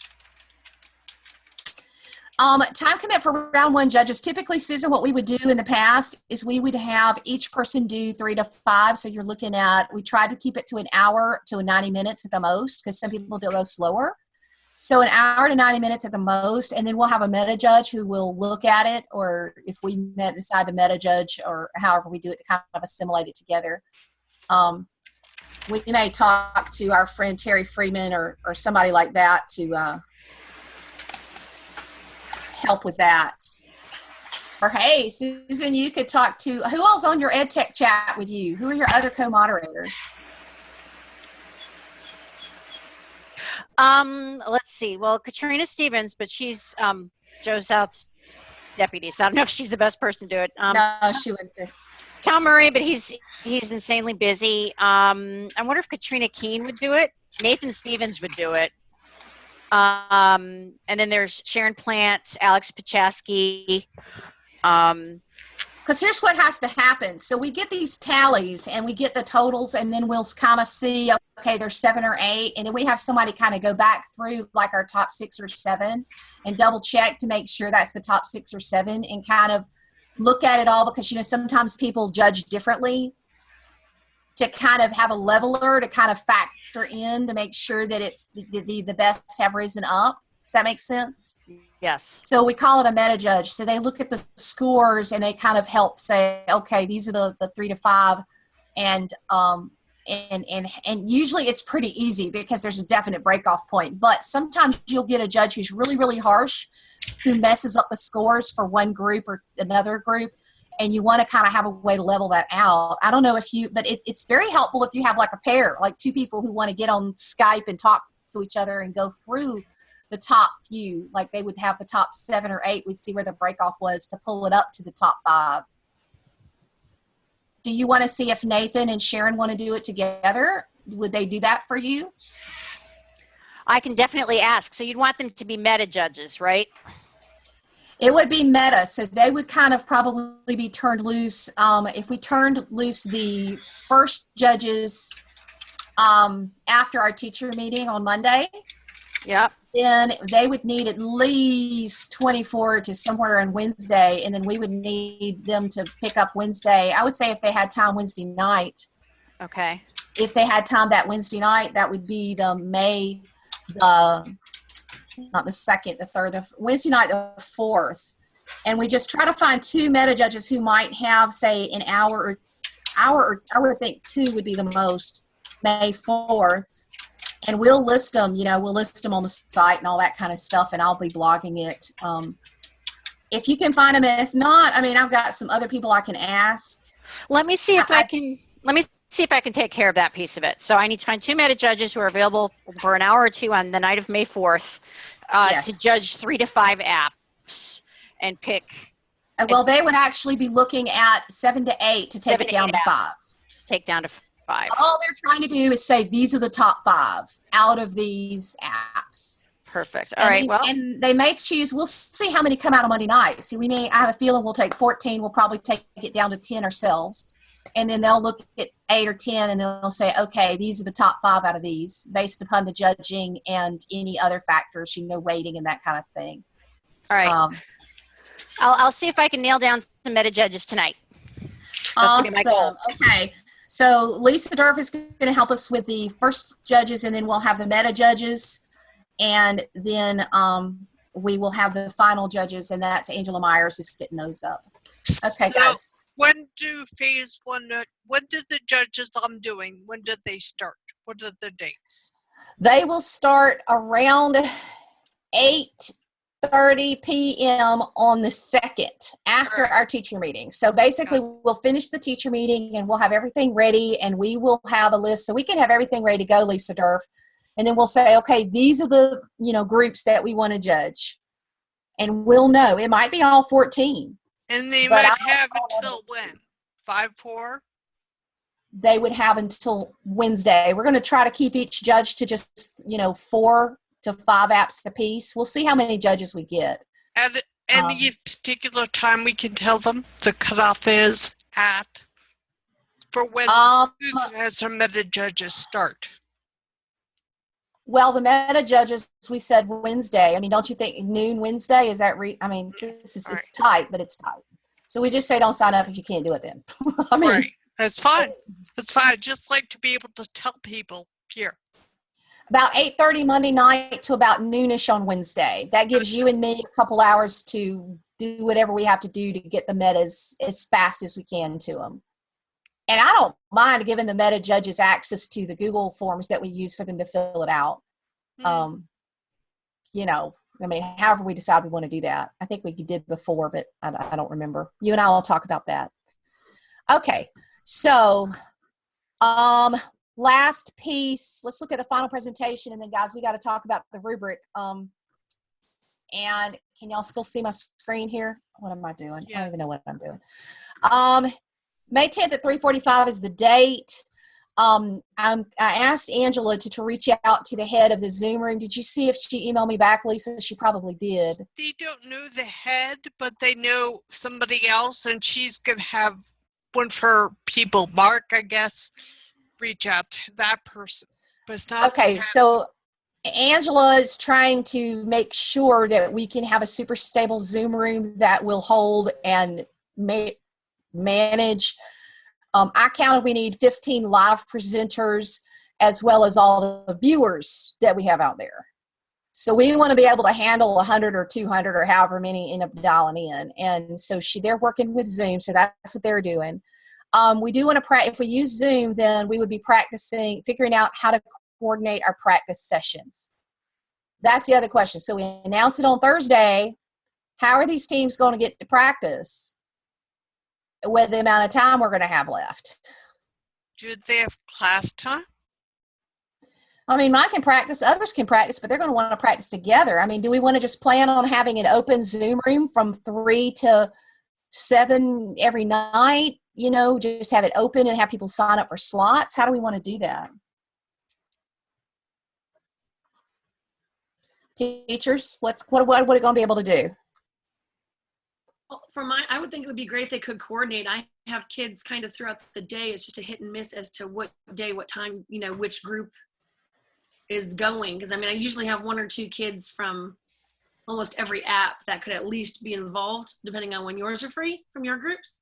Time commit for round one judges. Typically, Susan, what we would do in the past is we would have each person do 3 to 5. So you're looking at, we tried to keep it to an hour to 90 minutes at the most, because some people do go slower. So an hour to 90 minutes at the most, and then we'll have a meta judge who will look at it, or if we decide to meta judge, or however we do it to kind of assimilate it together. We may talk to our friend Terry Freeman or somebody like that to help with that. Or hey, Susan, you could talk to, who else on your ed tech chat with you? Who are your other co-moderators? Let's see. Well, Katrina Stevens, but she's Joe South's deputy, so I don't know if she's the best person to do it. No, she wouldn't do. Tom Murray, but he's insanely busy. I wonder if Katrina Keene would do it. Nathan Stevens would do it. And then there's Sharon Plant, Alex Pachaski. Because here's what has to happen. So we get these tallies and we get the totals, and then we'll kind of see, okay, there's 7 or 8. And then we have somebody kind of go back through like our top 6 or 7 and double check to make sure that's the top 6 or 7, and kind of look at it all, because, you know, sometimes people judge differently, to kind of have a leveler to kind of factor in to make sure that it's the best have risen up. Does that make sense? Yes. So we call it a meta judge. So they look at the scores and they kind of help say, okay, these are the 3 to 5. And usually it's pretty easy because there's a definite break off point. But sometimes you'll get a judge who's really, really harsh, who messes up the scores for one group or another group. And you want to kind of have a way to level that out. I don't know if you, but it's very helpful if you have like a pair, like 2 people who want to get on Skype and talk to each other and go through the top few. Like they would have the top 7 or 8. We'd see where the break off was to pull it up to the top 5. Do you want to see if Nathan and Sharon want to do it together? Would they do that for you? I can definitely ask. So you'd want them to be meta judges, right? It would be meta, so they would kind of probably be turned loose. If we turned loose the first judges after our teacher meeting on Monday, yep, then they would need at least 24 to somewhere on Wednesday, and then we would need them to pick up Wednesday. I would say if they had time Wednesday night. Okay. If they had time that Wednesday night, that would be not the 2nd, the 3rd, the Wednesday night, the 4th. And we just try to find 2 meta judges who might have, say, an hour, or I would think 2 would be the most, May 4th. And we'll list them, we'll list them on the site and all that kind of stuff, and I'll be blogging it. If you can find them, and if not, I've got some other people I can ask. Let me see if I can take care of that piece of it. So I need to find 2 meta judges who are available for an hour or 2 on the night of May 4th to judge 3 to 5 apps and pick. Well, they would actually be looking at 7 to 8 to take it down to 5. Take down to 5. All they're trying to do is say these are the top 5 out of these apps. Perfect. All right. And they may choose. We'll see how many come out on Monday night. See, I have a feeling we'll take 14. We'll probably take it down to 10 ourselves. and then they'll look at 8 or 10 and they'll say, okay, these are the top 5 out of these based upon the judging and any other factors, weighting and that kind of thing. All right. I'll see if I can nail down some meta judges tonight. Awesome. Okay. So Lisa Durf is going to help us with the first judges, and then we'll have the meta judges, and then we will have the final judges, and that's Angela Myers is getting those up. Okay, So, guys. when do phase 1, when did the judges I'm doing, when did they start? What are the dates? They will start around 8:30 p.m. on the 2nd after our teacher meeting. So basically we'll finish the teacher meeting and we'll have everything ready, and we will have a list so we can have everything ready to go, Lisa Durf. And then we'll say, okay, these are the, groups that we want to judge. And we'll know. It might be all 14. And they might have until when? 5-4? They would have until Wednesday. We're going to try to keep each judge to just, 4 to 5 apps apiece. We'll see how many judges we get. At any particular time we can tell them the cutoff is at for when Susan has her meta judges start? Well, the meta judges, we said Wednesday. I mean, don't you think noon Wednesday? Is that it's tight, but it's tight. So we just say don't sign up if you can't do it then. Right. That's fine. That's fine. I'd just like to be able to tell people here. About 8:30 Monday night to about noonish on Wednesday. That gives you and me a couple hours to do whatever we have to do to get the metas as fast as we can to them. And I don't mind giving the meta judges access to the Google forms that we use for them to fill it out. However we decide we want to do that. I think we did before, but I don't remember. You and I will talk about that. Okay, so last piece, let's look at the final presentation, and then guys, we got to talk about the rubric. And can y'all still see my screen here? What am I doing? Yeah. I don't even know what I'm doing. May 10th at 3:45 is the date. I asked Angela to reach out to the head of the Zoom room. Did you see if she emailed me back, Lisa? She probably did. They don't know the head, but they know somebody else, and she's going to have one for her people, Mark, I guess, reach out to that person. But it's not okay. So Angela is trying to make sure that we can have a super stable Zoom room that will hold and manage. I counted we need 15 live presenters as well as all the viewers that we have out there. So we want to be able to handle 100 or 200 or however many end up dialing in. And so they're working with Zoom, so that's what they're doing. We do want to if we use Zoom, then we would be figuring out how to coordinate our practice sessions. That's the other question. So we announce it on Thursday. How are these teams going to get to practice with the amount of time we're going to have left? Do they have class time? I mean, mine can practice, others can practice, but they're going to want to practice together. I mean, do we want to just plan on having an open Zoom room from 3 to 7 every night? Just have it open and have people sign up for slots? How do we want to do that? Teachers, what are they going to be able to do? Well, I would think it would be great if they could coordinate. I have kids kind of throughout the day. It's just a hit and miss as to what day, what time, which group is going. Because, I usually have 1 or 2 kids from almost every app that could at least be involved, depending on when yours are free from your groups.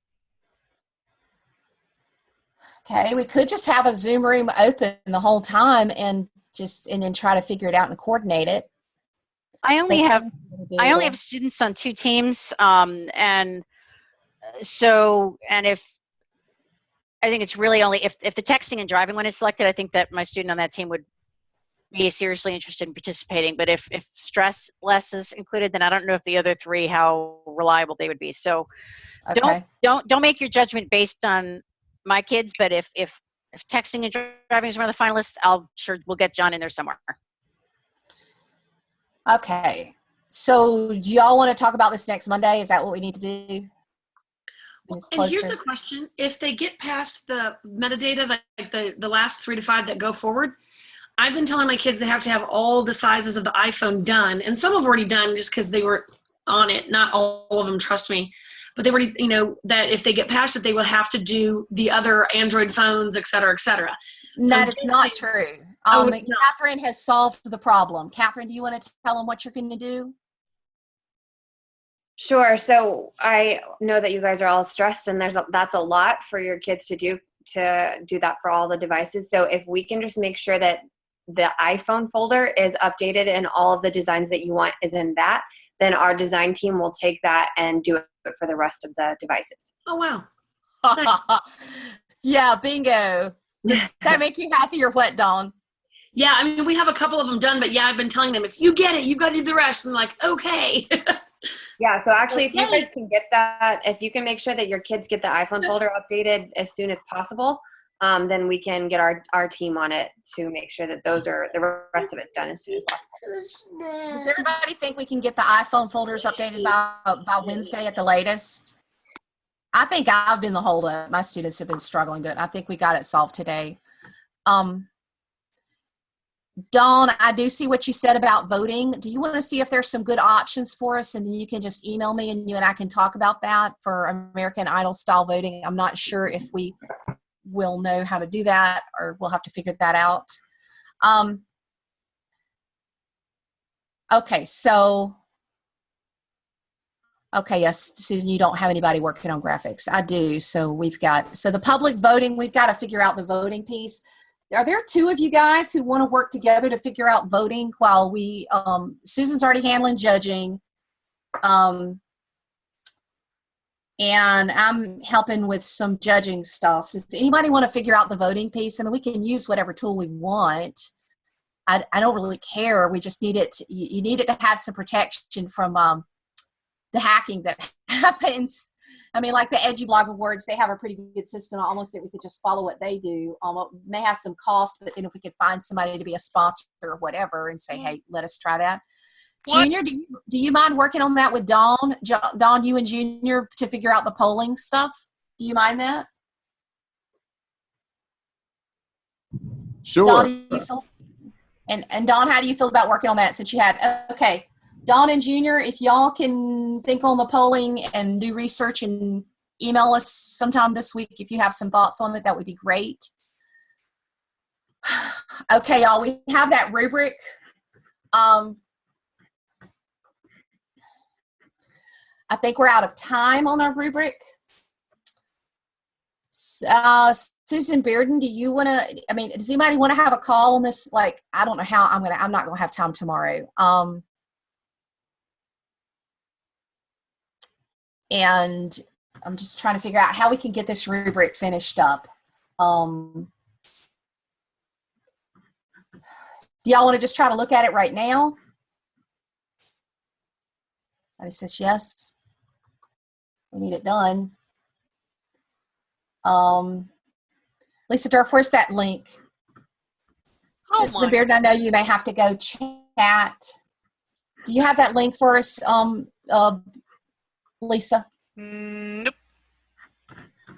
Okay, we could just have a Zoom room open the whole time and then try to figure it out and coordinate it. I only have students on 2 teams, and if I think it's really only if the texting and driving one is selected, I think that my student on that team would be seriously interested in participating. But if stress less is included, then I don't know if the other 3 how reliable they would be. So don't make your judgment based on my kids. But if texting and driving is one of the finalists, we'll get John in there somewhere. Okay, so do y'all want to talk about this next Monday? Is that what we need to do? And here's the question. If they get past the metadata, like the last 3 to 5 that go forward, I've been telling my kids they have to have all the sizes of the iPhone done. And some have already done just because they were on it. Not all of them, trust me. but they've already, that if they get past it, they will have to do the other Android phones, et cetera, et cetera. That is not true. It's not. Catherine has solved the problem. Catherine, do you want to tell them what you're going to do? Sure. So I know that you guys are all stressed, and that's a lot for your kids to do that for all the devices. So if we can just make sure that the iPhone folder is updated and all of the designs that you want is in that, then our design team will take that and do it for the rest of the devices. Oh, wow. Yeah, bingo. Does that make you happy or what, Dawn? Yeah, I mean, we have a couple of them done, but yeah, I've been telling them, if you get it, you've got to do the rest. And I'm like, okay. Yeah, so actually, if you guys can get that, if you can make sure that your kids get the iPhone folder updated as soon as possible, then we can get our team on it to make sure that the rest of it's done as soon as possible. Does everybody think we can get the iPhone folders updated by Wednesday at the latest? I think I've been the holdup. My students have been struggling, but I think we got it solved today. Dawn, I do see what you said about voting. Do you want to see if there's some good options for us, and then you can just email me and you and I can talk about that for American Idol style voting? I'm not sure if we will know how to do that, or we'll have to figure that out. Okay, yes, Susan, you don't have anybody working on graphics. I do. So the public voting, we've got to figure out the voting piece. Are there two of you guys who want to work together to figure out voting while we, Susan's already handling judging, and I'm helping with some judging stuff. Does anybody want to figure out the voting piece? I mean, we can use whatever tool we want. I don't really care. We just need it. You need it to have some protection from the hacking that happens. I mean, like the Edgy Blog Awards, they have a pretty good system almost that we could just follow what they do. It may have some cost, but then if we could find somebody to be a sponsor or whatever and say, hey, let us try that. What? Junior, do you mind working on that with Dawn? Dawn, you and Junior to figure out the polling stuff? Do you mind that? Sure. Dawn, do you feel, and Dawn, how do you feel about working on that since you had, okay. Dawn and Junior, if y'all can think on the polling and do research and email us sometime this week if you have some thoughts on it, that would be great. Okay, y'all, we have that rubric. I think we're out of time on our rubric. Susan Bearden, do you want to, does anybody want to have a call on this? Like, I don't know how I'm not going to have time tomorrow. And I'm just trying to figure out how we can get this rubric finished up. Do y'all want to just try to look at it right now? Everybody says yes. We need it done. Lisa Durf, where's that link? Susan Bearden, I know you may have to go chat. Do you have that link for us, Lisa? Nope.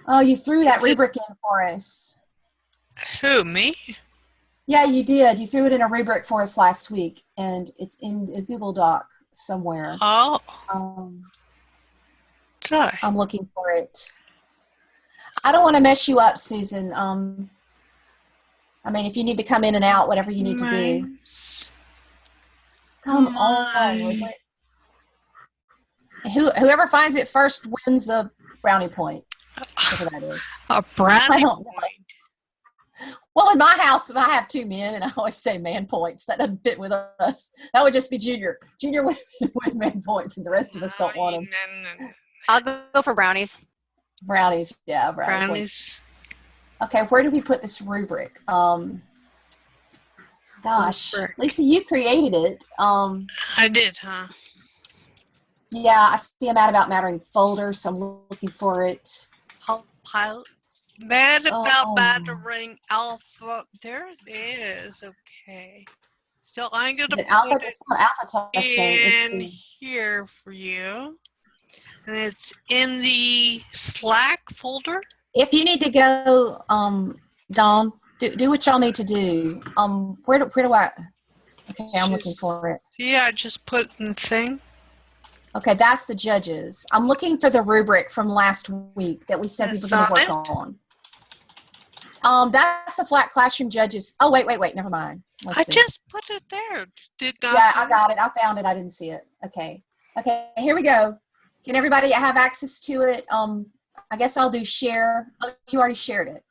Oh, you threw that rubric in for us. Who, me? Yeah, you did. You threw it in a rubric for us last week, and it's in a Google Doc somewhere. Oh. Try. I'm looking for it. I don't want to mess you up, Susan. If you need to come in and out, whatever you need to do. Come on, rubric. Whoever finds it first wins a brownie point. Whatever that is. A brownie point? Well, in my house, I have two men, and I always say man points. That doesn't fit with us. That would just be Junior. Junior would win man points, and the rest of us don't want them. No. I'll go for brownies. Brownies, yeah, brownies. Okay, where did we put this rubric? Gosh, Lisa, you created it. I did, huh? Yeah, I see a Mad About Mattering folder, so I'm looking for it. Mad About Mattering Alpha. There it is. Okay. So I'm going to put it's not alpha testing. in here for you. And it's in the Slack folder. If you need to go, Dawn, do what y'all need to do. Where do I? Okay, I'm looking for it. Yeah, I just put in the thing. Okay, that's the judges. I'm looking for the rubric from last week that we said we were going to work on. That's the flat classroom judges. Oh, wait, never mind. Let's see. just put it there. Yeah, I got it. I found it. I didn't see it. Okay, here we go. Can everybody have access to it? I guess I'll do share. Oh, you already shared it.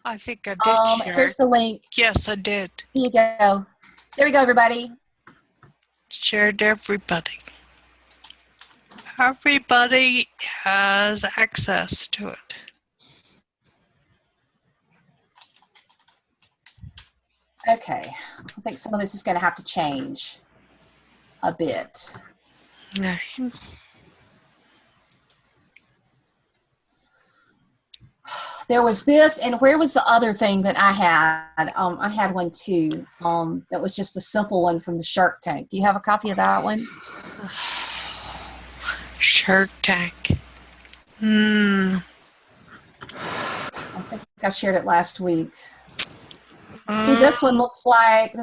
I think I did share. Here's the link. Yes, I did. Here you go. There we go, everybody. Shared everybody. Everybody has access to it. Okay, I think some of this is going to have to change a bit. There was this, and where was the other thing that I had? I had one too. That was just a simple one from the Shark Tank. Do you have a copy of that one? Shark Tank. I think I shared it last week. See, this one looks like. I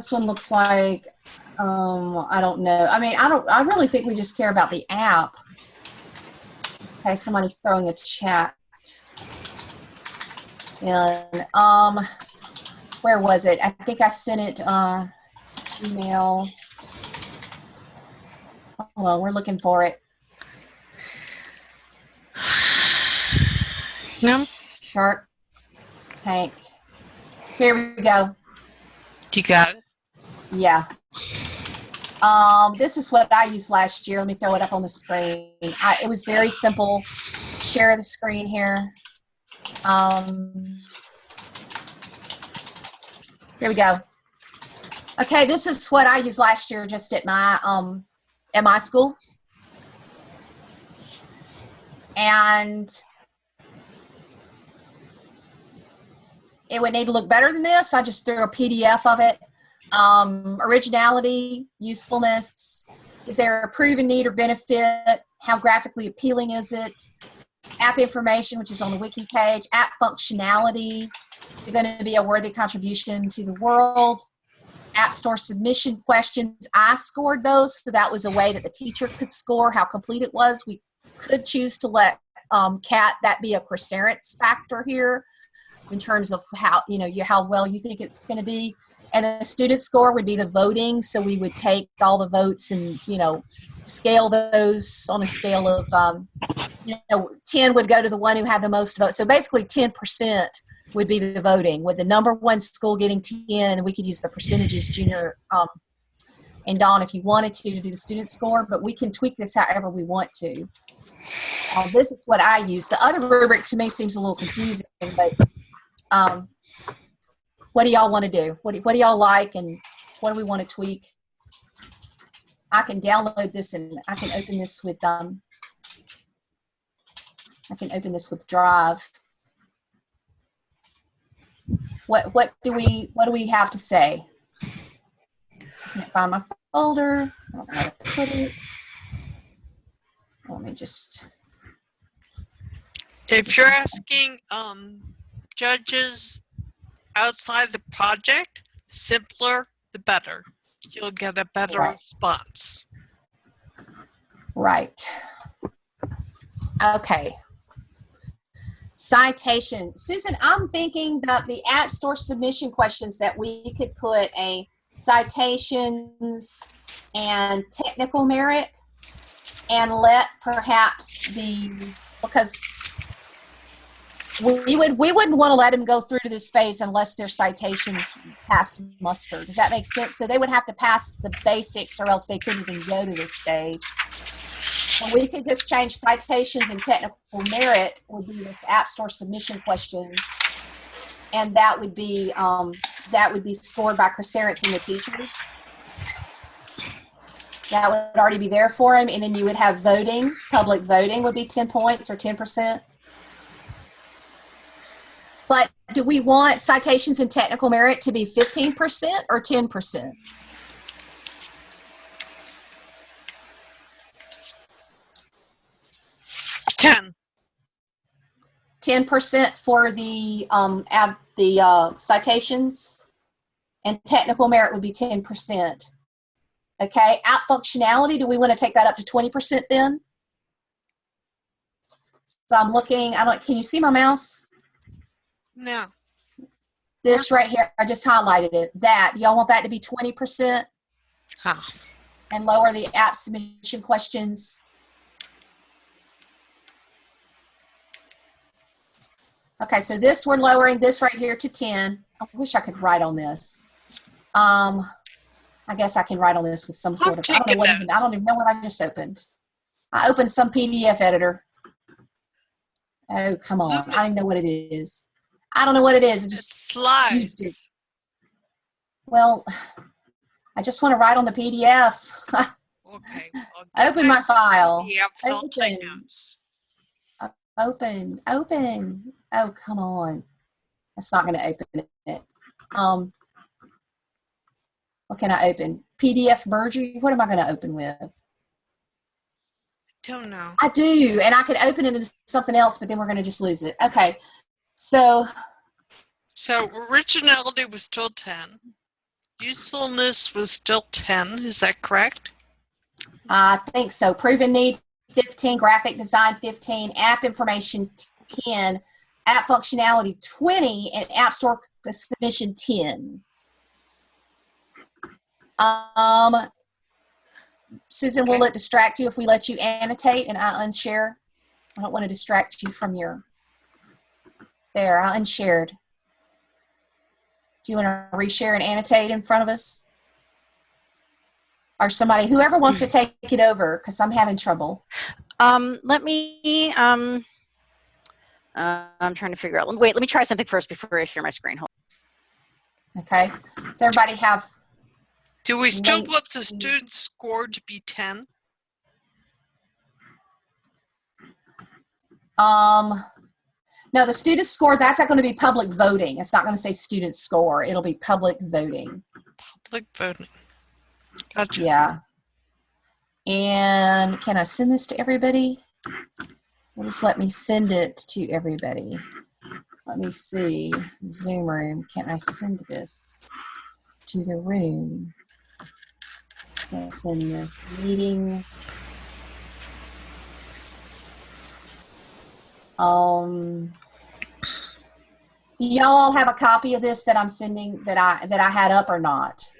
don't know. I mean, I really think we just care about the app. Okay, somebody's throwing a chat. And where was it? I think I sent it Gmail. Hold on, we're looking for it. No. Shark Tank. Here we go. You got it? Yeah. This is what I used last year. Let me throw it up on the screen. It was very simple. Share the screen here. Here we go. Okay, this is what I used last year just at my school. And it would need to look better than this. I just threw a PDF of it. Originality, usefulness. Is there a proven need or benefit? How graphically appealing is it? App information, which is on the wiki page. App functionality. Is it going to be a worthy contribution to the world? App Store submission questions. I scored those, so that was a way that the teacher could score how complete it was. We could choose to let Kat that be a perseverance factor here in terms of how how well you think it's going to be. And the student score would be the voting, so we would take all the votes and scale those on a scale of 10 would go to the one who had the most votes. So basically 10% would be the voting, with the number one school getting 10, and we could use the percentages, Junior and Dawn, if you wanted to do the student score, but we can tweak this however we want to. This is what I use. The other rubric to me seems a little confusing, but what do y'all want to do? What do y'all like, and what do we want to tweak? I can download this and I can open this with Drive. What do we have to say? I can't find my folder. I don't know how to put it. Let me just. If you're asking judges outside the project, simpler the better. You'll get a better response. Right. Okay. Citation. Susan, I'm thinking that the App Store submission questions that we could put a citations and technical merit, and let perhaps because we wouldn't want to let them go through to this phase unless their citations passed muster. Does that make sense? So they would have to pass the basics, or else they couldn't even go to this stage. And we could just change citations and technical merit would be this App Store submission questions, and that would be scored by Crescerance and the teachers. That would already be there for them, and then you would have voting. Public voting would be 10 points or 10%. But do we want citations and technical merit to be 15% or 10%? 10% for the citations, and technical merit would be 10%. Okay, app functionality, do we want to take that up to 20% then? So I'm looking, can you see my mouse? No. This right here, I just highlighted it. Y'all want that to be 20%? Huh. And lower the app submission questions? Okay, so this, we're lowering this right here to 10. I wish I could write on this. I guess I can write on this with some sort of, I don't even know what I just opened. I opened some PDF editor. Oh, come on. I don't even know what it is. I don't know what it is. I just used it. Slides. Well, I just want to write on the PDF. Okay. Open my file. Open. Open. Oh, come on. That's not going to open it. What can I open? PDF merging? What am I going to open with? Don't know. I do, and I could open it into something else, but then we're going to just lose it. Okay, so originality was still 10. Usefulness was still 10. Is that correct? I think so. Proven need 15, graphic design 15, app information 10, app functionality 20, and app store submission 10. Susan, will it distract you if we let you annotate and I unshare? I don't want to distract you from your, there, I unshared. Do you want to reshare and annotate in front of us? Or somebody, whoever wants to take it over, because I'm having trouble. Let me, I'm trying to figure out, wait, let me try something first before I share my screen. Hold on. Okay, so everybody have. Do we still want the student score to be 10? No, the student score, that's not going to be public voting. It's not going to say student score. It'll be public voting. Public voting. Gotcha. Yeah. And can I send this to everybody? Just let me send it to everybody. Let me see. Zoom room. Can I send this to the room? Can I send this meeting? Do y'all have a copy of this that I'm sending that I had up or not?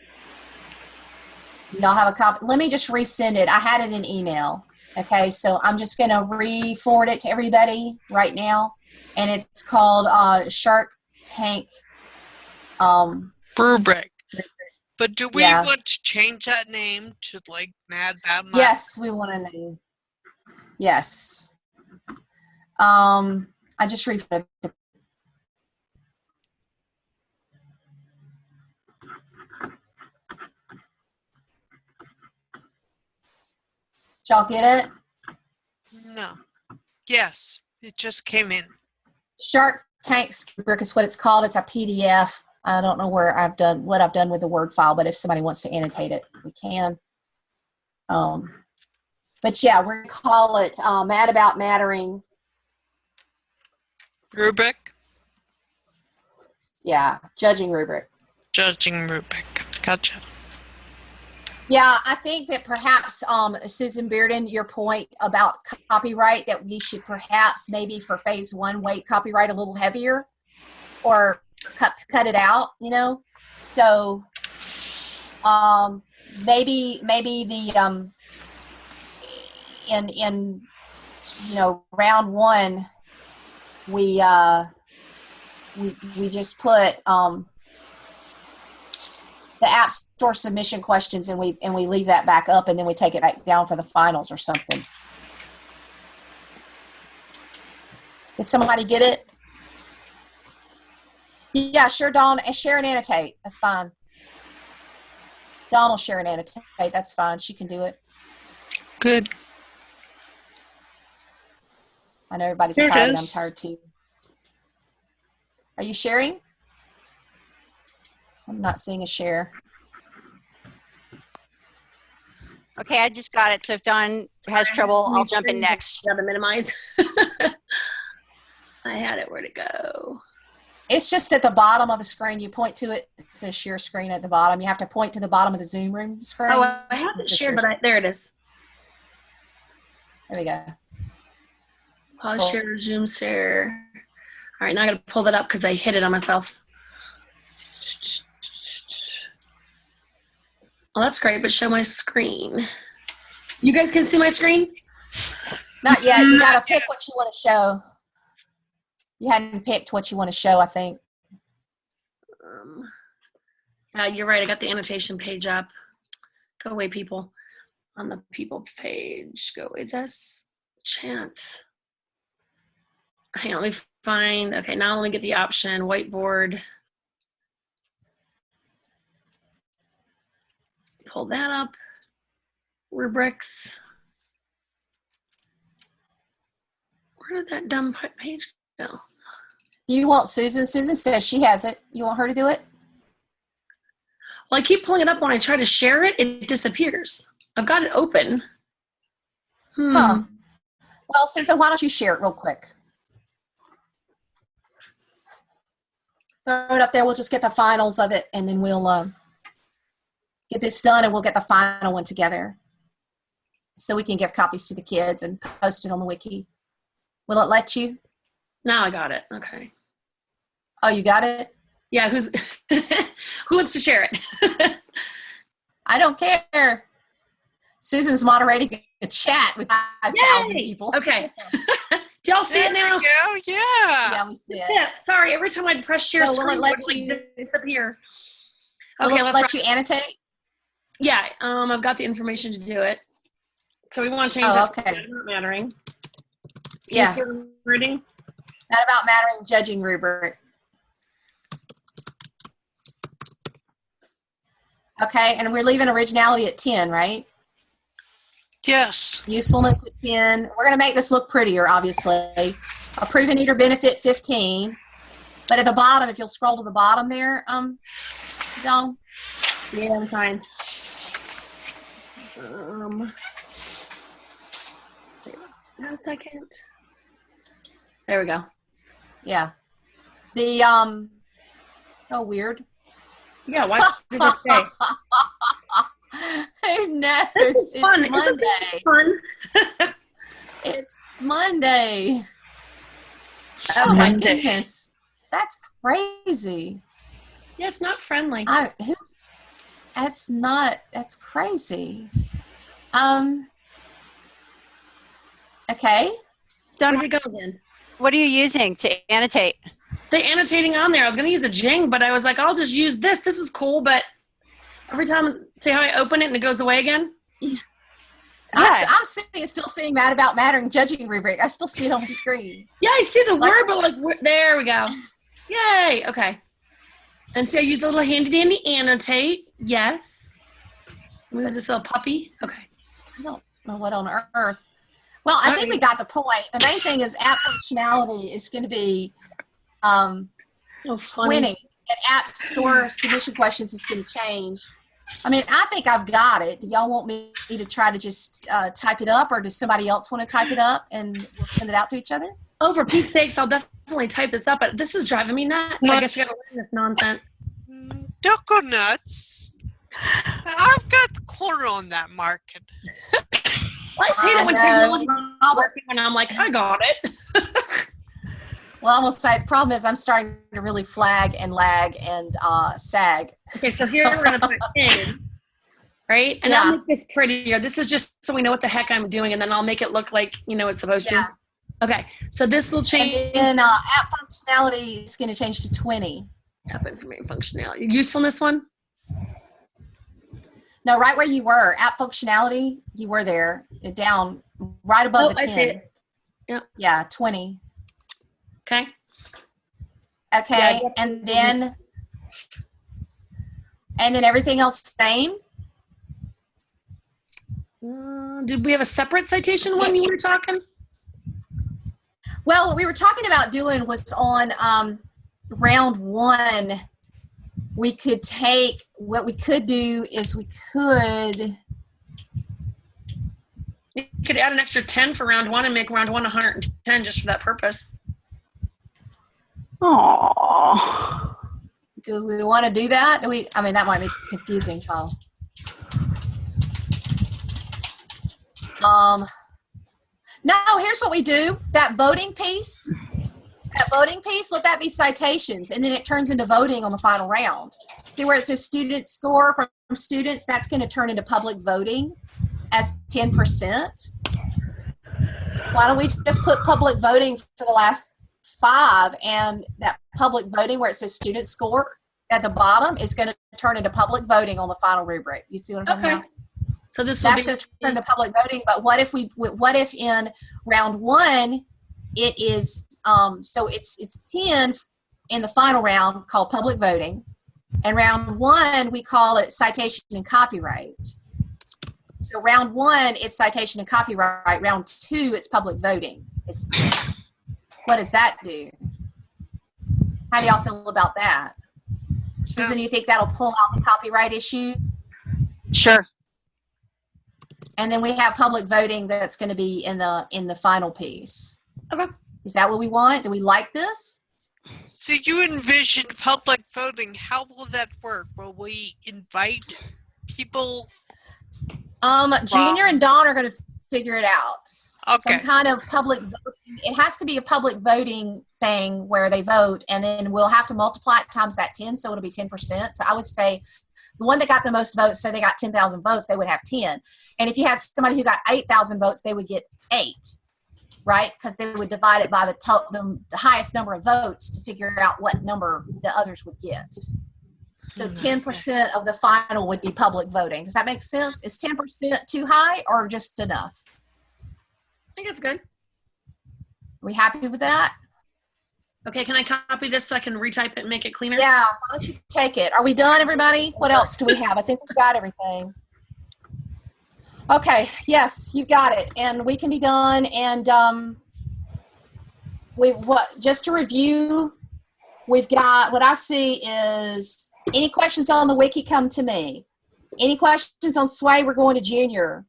Do y'all have a copy? Let me just resend it. I had it in email. Okay, so I'm just going to re-forward it to everybody right now, and it's called Shark Tank rubric. But do we want to change that name to like Mad Bad Mad? Yes, we want a name. Yes. I just refreshed. Did y'all get it? No. Yes, it just came in. Shark Tank rubric is what it's called. It's a PDF. I don't know what I've done with the Word file, but if somebody wants to annotate it, we can. But yeah, we're gonna call it Mad About Mattering. Rubric? Yeah, judging rubric. Judging rubric. Gotcha. Yeah, I think that perhaps, Susan Bearden, your point about copyright, that we should perhaps maybe for phase 1 weight copyright a little heavier, or cut it out, you know. So maybe the in round 1 we just put the app store submission questions, and we leave that back up, and then we take it back down for the finals or something. Did somebody get it? Yeah, sure, Dawn. Share and annotate. That's fine. Dawn will share and annotate. That's fine. She can do it. Good. I know everybody's tired, and I'm tired too. Are you sharing? I'm not seeing a share. Okay, I just got it. So if Dawn has trouble, I'll jump in next. Gotta minimize. I had it. Where'd it go? It's just at the bottom of the screen. You point to it. It says share screen at the bottom. You have to point to the bottom of the Zoom room screen. Oh, I have it shared, but there it is. There we go. Pause share, Zoom share. All right, now I got to pull that up because I hit it on myself. Well, that's great, but show my screen. You guys can see my screen? Not yet. You got to pick what you want to show. You hadn't picked what you want to show, I think. You're right. I got the annotation page up. Go away, people. On the people page. Go away this. Chant. Hang on, let me find. Okay, now let me get the option. Whiteboard. Pull that up. Rubrics. Where did that dumb page go? You want Susan? Susan says she has it. You want her to do it? Well, I keep pulling it up. When I try to share it, it disappears. I've got it open. Huh. Well, Susan, why don't you share it real quick? Throw it up there. We'll just get the finals of it, and then we'll get this done, and we'll get the final one together so we can give copies to the kids and post it on the wiki. Will it let you? Now I got it. Okay. Oh, you got it? Yeah, who wants to share it? I don't care. Susan's moderating a chat with 5,000 people. Okay. Do y'all see it now? Yeah, yeah. Yeah, we see it. Yeah, sorry. Every time I'd press share So will screen, it let it would you disappear. Will Okay, it let's let you annotate? Yeah, I've got the information to do it. So we want to change that to not mattering. Can Yeah. you see what I'm reading? Not about mattering judging rubric. Okay, and we're leaving originality at 10, right? Yes. Usefulness at 10. We're going to make this look prettier, obviously. A proven need or benefit, 15. But at the bottom, if you'll scroll to the bottom there, Dawn. Yeah, I'm fine. Wait a second. There we go. Yeah. The, oh, weird. Yeah, why did it say? Who knows? It's fun. It's Monday. It's fun. It's Monday. Oh my goodness. That's crazy. Yeah, it's not friendly. That's crazy. Okay. Where did it go again? What are you using to annotate? The annotating on there. I was going to use a Jing, but I was like, I'll just use this. This is cool, but every time, see how I open it and it goes away again? Yeah. I'm still seeing Mad About Mattering judging rubric. I still see it on the screen. Yeah, I see the word, but there we go. Yay. Okay. And see, I used a little handy dandy annotate. Yes. Move this little puppy. Okay. I don't know what on earth. Well, I think we got the point. The main thing is app functionality is going to be 20. And app store submission questions is going to change. I mean, I think I've got it. Do y'all want me to try to just type it up, or does somebody else want to type it up and we'll send it out to each other? Oh, for Pete's sakes, I'll definitely type this up, but this is driving me nuts. I guess we got to learn this nonsense. Don't go nuts. I've got the corner on that market. Well, I hate it when technology is working and I'm like, I got it. Well, I'm going to say the problem is I'm starting to really flag and lag and sag. Okay, so here we're going to put in, right? And I'll make this prettier. This is just so we know what the heck I'm doing, and then I'll make it look like, it's supposed to. Okay, so this will change. And then app functionality is going to change to 20. App information functionality. Usefulness one? No, right where you were. App functionality, you were there. Down right above the 10. I see it. Yep. Yeah, 20. Okay. Okay, yeah, and then everything else the same? Did we have a separate citation one you were talking? Well, what we were talking about doing was on round 1. We could take, what we could do is we could add an extra 10 for round 1 and make round 1 110 just for that purpose. Oh. Do we want to do that? I mean, that might be confusing, huh? No, here's what we do. That voting piece, let that be citations, and then it turns into voting on the final round. See where it says student score from students? That's going to turn into public voting as 10%. Why don't we just put public voting for the last 5, and that public voting where it says student score at the bottom is going to turn into public voting on the final rubric. You see what I'm talking about? So this That's going to turn into public voting. But what if in round 1 it is so it's 10 in the final round called public voting, and round 1 we call it citation and copyright. So round 1 it's citation and copyright. Round 2 it's public voting. It's 10. What does that do? How do y'all feel about that? Susan, you think that'll pull out the copyright issue? Sure. And then we have public voting that's going to be in the final piece. Okay. Is that what we want? Do we like this? So you envision public voting. How will that work? Will we invite people? Junior and Dawn are going to figure it out. Okay. Some kind of public voting. It has to be a public voting thing where they vote, and then we'll have to multiply it times that 10, so it'll be 10%. So I would say the one that got the most votes, so they got 10,000 votes, they would have 10. And if you had somebody who got 8,000 votes, they would get 8, right? Because they would divide it by the highest number of votes to figure out what number the others would get. So 10% of the final would be public voting. Does that make sense? Is 10% too high or just enough? I think that's good. Are we happy with that? Okay, can I copy this so I can retype it and make it cleaner? Yeah, why don't you take it? Are we done, everybody? What else do we have? I think we've got everything. Okay, yes, you got it. And we can be done. And just to review, we've got, what I see is, any questions on the wiki, come to me. Any questions on Sway, we're going to Junior.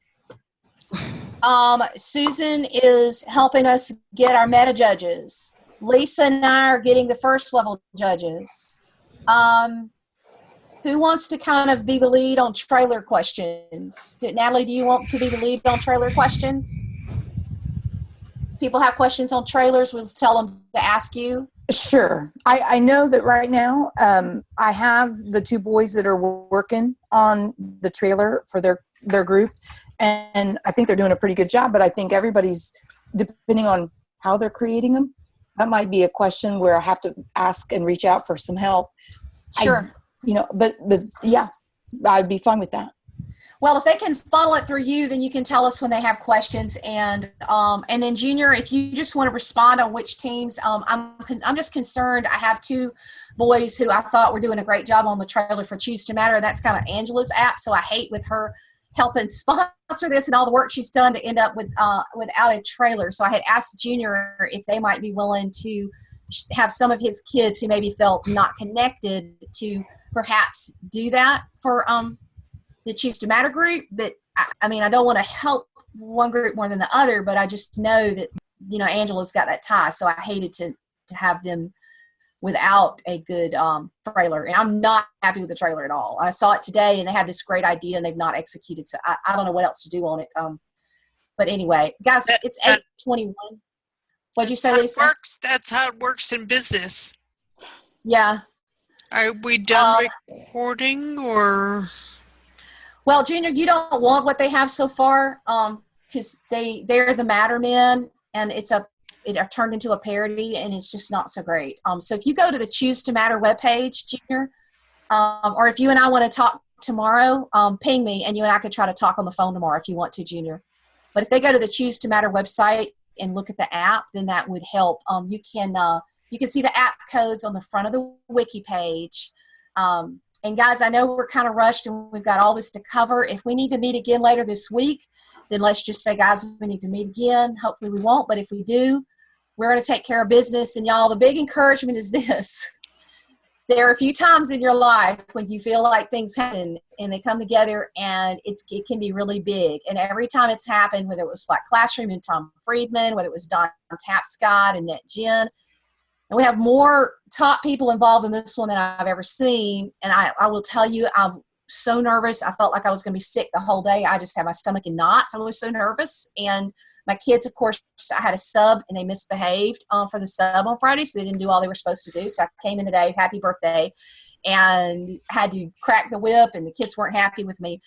Susan is helping us get our meta judges. Lisa and I are getting the first level judges. Who wants to kind of be the lead on trailer questions? Natalie, do you want to be the lead on trailer questions? People have questions on trailers, we'll tell them to ask you. Sure. I know that right now I have the 2 boys that are working on the trailer for their group, and I think they're doing a pretty good job, but I think everybody's, depending on how they're creating them, that might be a question where I have to ask and reach out for some help. Sure. But yeah, I'd be fine with that. Well, if they can funnel it through you, then you can tell us when they have questions. And then Junior, if you just want to respond on which teams, I'm just concerned. I have 2 boys who I thought were doing a great job on the trailer for Choose to Matter. That's kind of Angela's app, so I hate with her helping sponsor this and all the work she's done to end up without a trailer. So I had asked Junior if they might be willing to have some of his kids who maybe felt not connected to perhaps do that for the Choose to Matter group. But I mean, I don't want to help one group more than the other, but I just know that, Angela's got that tie. So I hated to have them without a good trailer. And I'm not happy with the trailer at all. I saw it today and they had this great idea and they've not executed. So I don't know what else to do on it. But anyway, guys, it's 8:21. What'd you say, Lisa? That's how it works in business. Yeah. Are we done recording or? Well, Junior, you don't want what they have so far because they're the Matter Men, and it turned into a parody, and it's just not so great. So if you go to the Choose to Matter webpage, Junior, or if you and I want to talk tomorrow, ping me, and you and I could try to talk on the phone tomorrow if you want to, Junior. But if they go to the Choose to Matter website and look at the app, then that would help. You can see the app codes on the front of the wiki page. And guys, I know we're kind of rushed and we've got all this to cover. If we need to meet again later this week, then let's just say, guys, we need to meet again. Hopefully we won't, but if we do, we're going to take care of business. And y'all, the big encouragement is this. There are a few times in your life when you feel like things happen and they come together and it can be really big. And every time it's happened, whether it was Flat Classroom and Tom Friedman, whether it was Don Tapscott and NetGen, And we have more top people involved in this one than I've ever seen. And I will tell you, I'm so nervous. I felt like I was going to be sick the whole day. I just had my stomach in knots. I was so nervous. And my kids, of course, I had a sub and they misbehaved for the sub on Friday. So they didn't do all they were supposed to do. So I came in today, happy birthday, and had to crack the whip, and the kids weren't happy with me.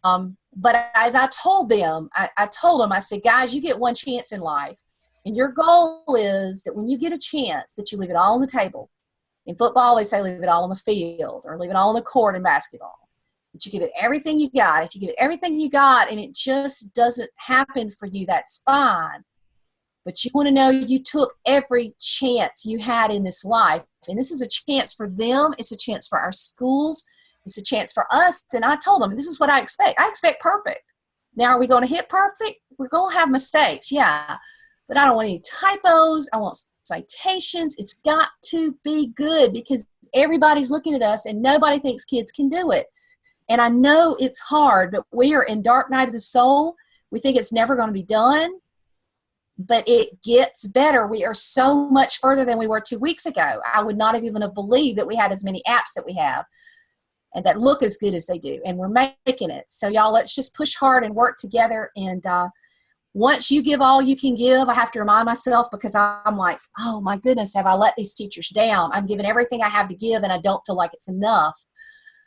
But as I told them, I said, guys, you get one chance in life. And your goal is that when you get a chance, that you leave it all on the table. In football, they say leave it all on the field or leave it all on the court in basketball. But you give it everything you got. If you give it everything you got and it just doesn't happen for you, that's fine. But you want to know you took every chance you had in this life. And this is a chance for them. It's a chance for our schools. It's a chance for us. And I told them, this is what I expect. I expect perfect. Now, are we going to hit perfect? We're going to have mistakes, yeah. But I don't want any typos. I want citations. It's got to be good because everybody's looking at us and nobody thinks kids can do it. And I know it's hard, but we are in dark night of the soul. We think it's never going to be done, but it gets better. We are so much further than we were 2 weeks ago. I would not have even have believed that we had as many apps that we have and that look as good as they do. And we're making it. So y'all, let's just push hard and work together. And once you give all you can give, I have to remind myself because I'm like, oh my goodness, have I let these teachers down? I'm giving everything I have to give and I don't feel like it's enough.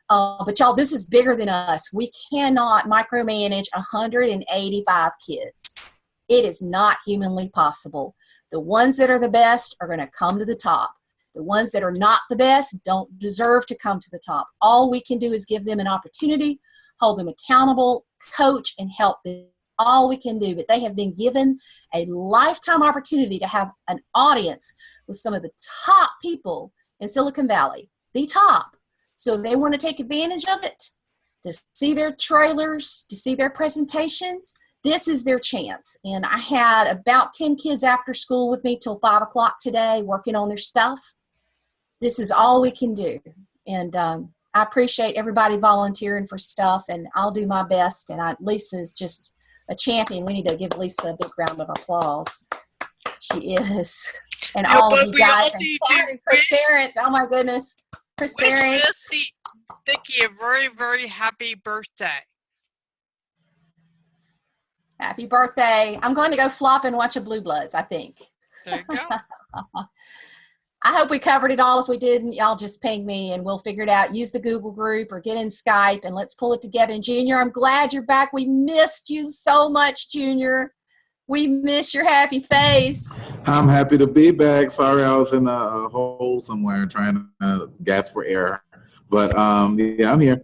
But y'all, this is bigger than us. We cannot micromanage 185 kids. It is not humanly possible. The ones that are the best are going to come to the top. The ones that are not the best don't deserve to come to the top. All we can do is give them an opportunity, hold them accountable, coach, and help them. All we can do. But they have been given a lifetime opportunity to have an audience with some of the top people in Silicon Valley, the top. So they want to take advantage of it, to see their trailers, to see their presentations. This is their chance. And I had about 10 kids after school with me till 5 o'clock today working on their stuff. This is all we can do. And I appreciate everybody volunteering for stuff, and I'll do my best. And Lisa is just a champion. We need to give Lisa a big round of applause. She is. And Yeah, all of but you we guys. all And need Chris Arentz, oh my goodness. Chris Wish Arentz. Missy Vicky a very, very happy birthday. Happy birthday. I'm going to go flop and watch a Blue Bloods, I think. There you go. I hope we covered it all. If we didn't, y'all just ping me and we'll figure it out. Use the Google group or get in Skype and let's pull it together. And Junior, I'm glad you're back. We missed you so much, Junior. We miss your happy face. I'm happy to be back. Sorry, I was in a hole somewhere trying to gasp for air. But yeah, I'm here.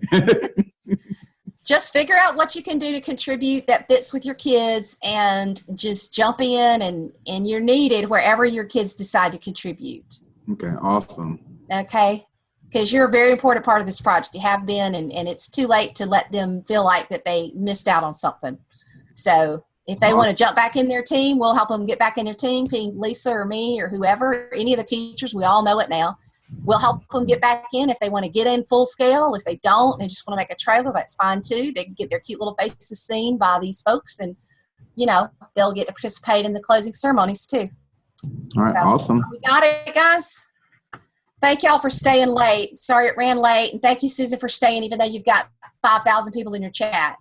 Just figure out what you can do to contribute that fits with your kids and just jump in and you're needed wherever your kids decide to contribute. Okay, awesome. Okay? Because you're a very important part of this project. You have been, and it's too late to let them feel like that they missed out on something. So if they want to jump back in their team, we'll help them get back in their team. Ping Lisa or me or whoever, any of the teachers, we all know it now. We'll help them get back in if they want to get in full scale. If they don't and just want to make a trailer, that's fine too. They can get their cute little faces seen by these folks, and they'll get to participate in the closing ceremonies too. All right, So, awesome. we got it, guys. Thank y'all for staying late. Sorry it ran late, and thank you, Susan, for staying even though you've got 5,000 people in your chat.